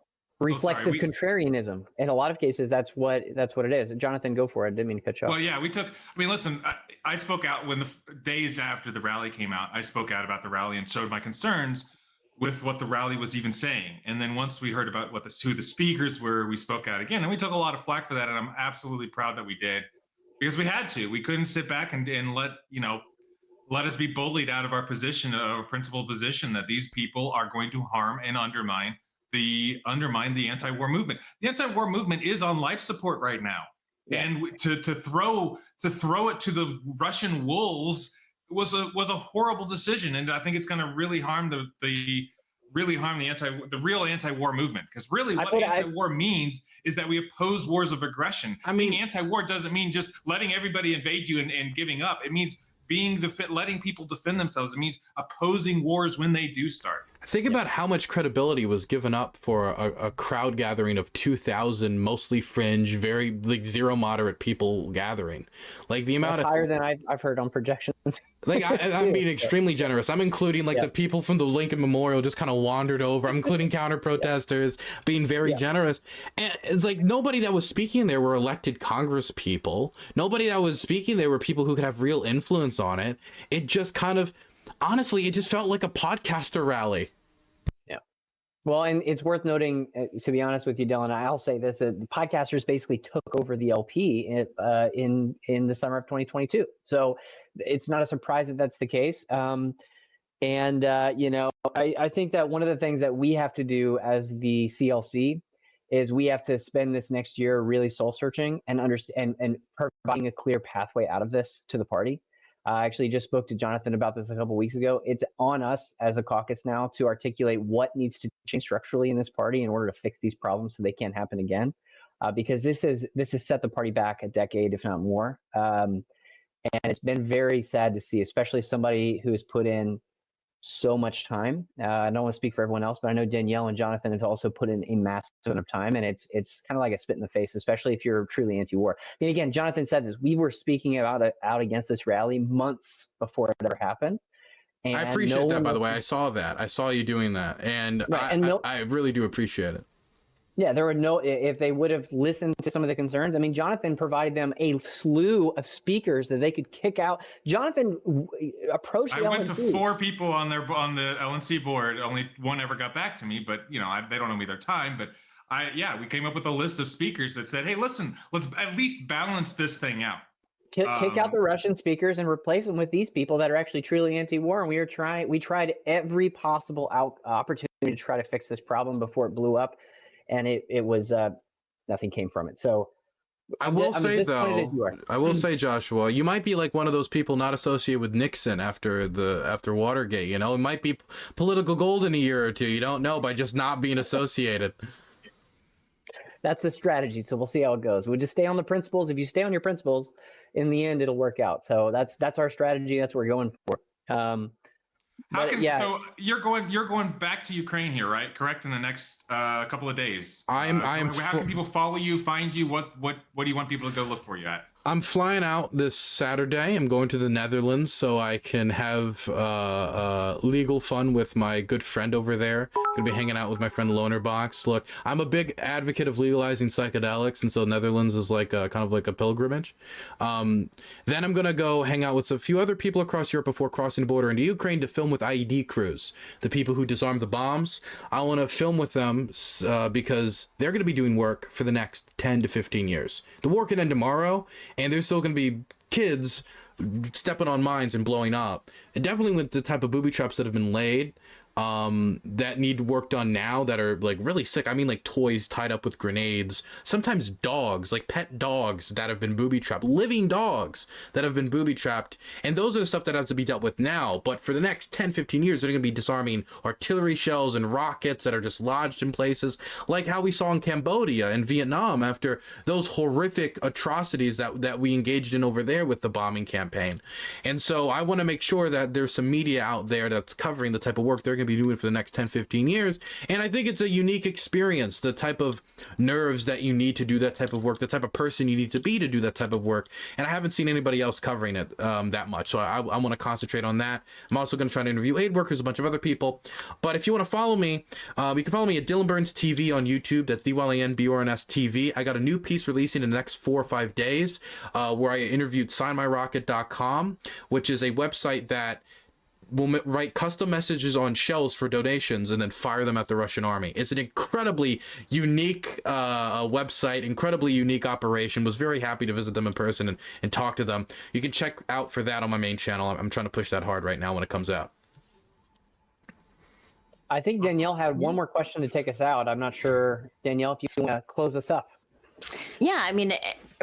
reflexive contrarianism. In a lot of cases, that's what it is. Jonathan, go for it. I didn't mean to cut you off. Well, yeah, listen, I spoke out when the days after the rally came out. I spoke out about the rally and showed my concerns with what the rally was even saying. And then once we heard about who the speakers were, we spoke out again, and we took a lot of flack for that. And I'm absolutely proud that we did, because we had to. We couldn't sit back and let us be bullied out of our position, our principled position, that these people are going to harm and undermine the anti-war movement. The anti-war movement is on life support right now. Yeah. And to throw it to the Russian wolves was a horrible decision, and I think it's going to really harm the real anti-war movement, because really what anti-war means is that we oppose wars of aggression. I mean, being anti-war doesn't mean just letting everybody invade you and giving up. It means letting people defend themselves. It means opposing wars when they do start. Think about how much credibility was given up for a crowd gathering of 2,000, mostly fringe, very zero moderate people gathering. Like the amount higher than I've heard on projections. Like I'm being extremely generous. I'm including the people from the Lincoln Memorial just kind of wandered over. I'm including counter protesters, being very generous. And it's like nobody that was speaking there were elected Congress people. Nobody that was speaking there were people who could have real influence on it. It just kind of, honestly, it just felt like a podcaster rally. Well, and it's worth noting, to be honest with you, Dylan, I'll say this, that the podcasters basically took over the LP in the summer of 2022. So it's not a surprise that that's the case. And I think that one of the things that we have to do as the CLC is we have to spend this next year really soul searching and understand and providing a clear pathway out of this to the party. I actually just spoke to Jonathan about this a couple of weeks ago. It's on us as a caucus now to articulate what needs to change structurally in this party in order to fix these problems so they can't happen again. Because this has set the party back a decade, if not more. And it's been very sad to see, especially somebody who has put in so much time. I don't want to speak for everyone else, but I know Danielle and Jonathan have also put in a massive amount of time, and it's kind of like a spit in the face, especially if you're truly anti-war. I mean, again, Jonathan said this. We were speaking out against this rally months before it ever happened. And I appreciate that, by the way. I saw that. I saw you doing that, and right, I really do appreciate it. Yeah, there were if they would have listened to some of the concerns. I mean, Jonathan provided them a slew of speakers that they could kick out. Jonathan approached the LNC. I went to 4 people on the LNC board. Only one ever got back to me, but they don't owe me their time. But we came up with a list of speakers that said, hey, listen, let's at least balance this thing out. Kick out the Russian speakers and replace them with these people that are actually truly anti-war. And we tried every possible opportunity to try to fix this problem before it blew up. And it was nothing came from it. So I will say, Joshua, you might be like one of those people not associated with Nixon after Watergate. It might be political gold in a year or two. You don't know by just not being associated. That's the strategy. So we'll see how it goes. We'll just stay on the principles. If you stay on your principles, in the end, it'll work out. So that's our strategy. That's what we're going for. So you're going back to Ukraine here, right? Correct, in the next couple of days. How can people follow you, find you? What do you want people to go look for you at? I'm flying out this Saturday. I'm going to the Netherlands so I can have legal fun with my good friend over there. Gonna be hanging out with my friend Lonerbox. Look, I'm a big advocate of legalizing psychedelics, and so Netherlands is like kind of like a pilgrimage. Then I'm gonna go hang out with a few other people across Europe before crossing the border into Ukraine to film with IED crews, the people who disarmed the bombs. I want to film with them because they're gonna be doing work for the next 10 to 15 years. The war can end tomorrow, and there's still going to be kids stepping on mines and blowing up. And definitely with the type of booby traps that have been laid that need work done now that are like really sick. I mean, like toys tied up with grenades, sometimes dogs, like pet dogs that have been booby trapped, living dogs that have been booby trapped. And those are the stuff that has to be dealt with now. But for the next 10, 15 years, they're going to be disarming artillery shells and rockets that are just lodged in places like how we saw in Cambodia and Vietnam after those horrific atrocities that we engaged in over there with the bombing campaign. And so I want to make sure that there's some media out there that's covering the type of work they're going to be doing for the next 10, 15 years. And I think it's a unique experience, the type of nerves that you need to do that type of work, the type of person you need to be to do that type of work. And I haven't seen anybody else covering it that much. So I want to concentrate on that. I'm also going to try to interview aid workers, a bunch of other people. But if you want to follow me, you can follow me at DylanBurnsTV on YouTube. That's DYLANBURNS TV. I got a new piece releasing in the next 4 or 5 days where I interviewed signmyrocket.com, which is a website that will write custom messages on shells for donations and then fire them at the Russian army. It's an incredibly unique website, incredibly unique operation. Was very happy to visit them in person and talk to them. You can check out for that on my main channel. I'm trying to push that hard right now when it comes out. I think Danielle had one more question to take us out. I'm not sure, Danielle, if you want to close us up. Yeah, I mean,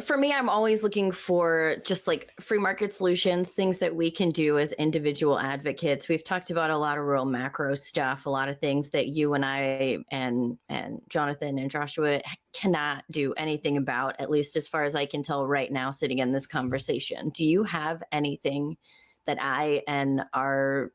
for me, I'm always looking for just like free market solutions, things that we can do as individual advocates. We've talked about a lot of real macro stuff, a lot of things that you and I and Jonathan and Joshua cannot do anything about, at least as far as I can tell right now, sitting in this conversation. Do you have anything that I and our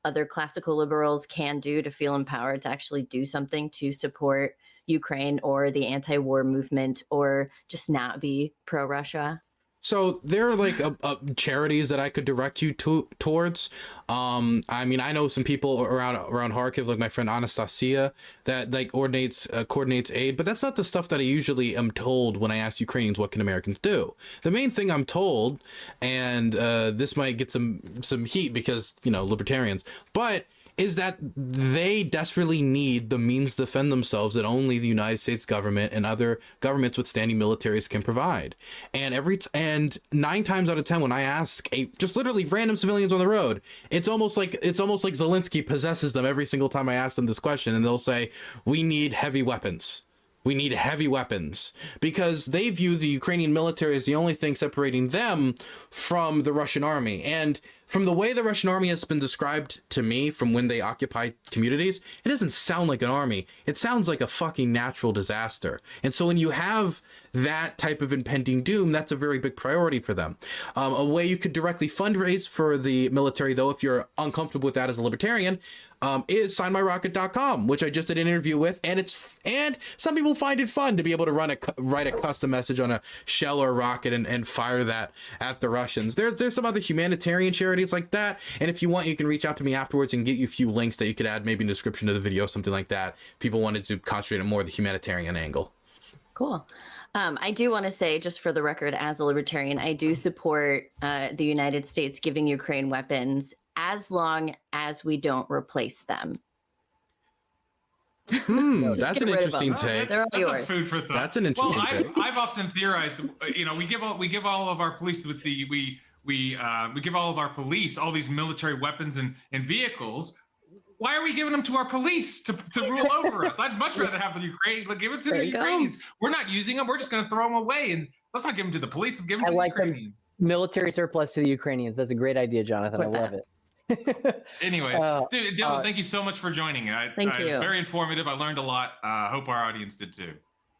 other classical liberals can do to feel empowered to actually do something to support Ukraine or the anti-war movement, or just not be pro-Russia? So there are like charities that I could direct you towards. I mean, I know some people around Kharkiv, like my friend Anastasia, that like coordinates aid, but that's not the stuff that I usually am told when I ask Ukrainians what can Americans do. The main thing I'm told, and this might get some heat because, you know, libertarians, but is that they desperately need the means to defend themselves that only the United States government and other governments with standing militaries can provide. And 9 times out of 10, when I ask just literally random civilians on the road, it's almost like Zelensky possesses them every single time I ask them this question, and they'll say, "We need heavy weapons. We need heavy weapons," because they view the Ukrainian military as the only thing separating them from the Russian army. And from the way the Russian army has been described to me, from when they occupy communities, it doesn't sound like an army. It sounds like a fucking natural disaster. And so when you have that type of impending doom, that's a very big priority for them. A way you could directly fundraise for the military, though, if you're uncomfortable with that as a libertarian, is signmyrocket.com, which I just did an interview with, and some people find it fun to be able to write a custom message on a shell or a rocket and fire that at the Russians. There's some other humanitarian charities like that, and if you want, you can reach out to me afterwards and get you a few links that you could add maybe in the description of the video, something like that. People wanted to concentrate on more of the humanitarian angle. Cool. I do want to say, just for the record, as a libertarian, I do support the United States giving Ukraine weapons as long as we don't replace them. That's an interesting take. They're all yours. Food for thought. That's an interesting take. I've often theorized, we give all of our police with we give all of our police all these military weapons and vehicles. Why are we giving them to our police to rule over us? I'd much rather have the Ukraine. Give it to the Ukrainians. We're not using them. We're just going to throw them away, and let's not give them to the police. Let's give them to the Ukrainians. Military surplus to the Ukrainians. That's a great idea, Jonathan. I love it. Anyways, Dylan, thank you so much for joining. Thank you. It was very informative. I learned a lot. Hope our audience did too.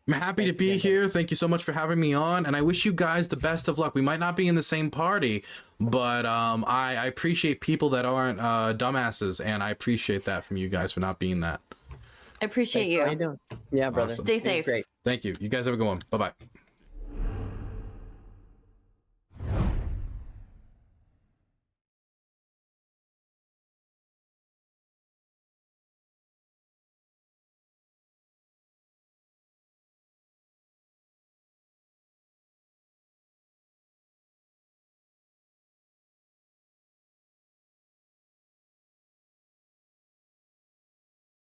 I'm happy to be here. Thank you so much for having me on, and I wish you guys the best of luck. We might not be in the same party, but I appreciate people that aren't dumbasses, and I appreciate that from you guys for not being that. I appreciate you. How you doing? Yeah, brother. Awesome. Stay safe. Great. Thank you. You guys have a good one. Bye-bye.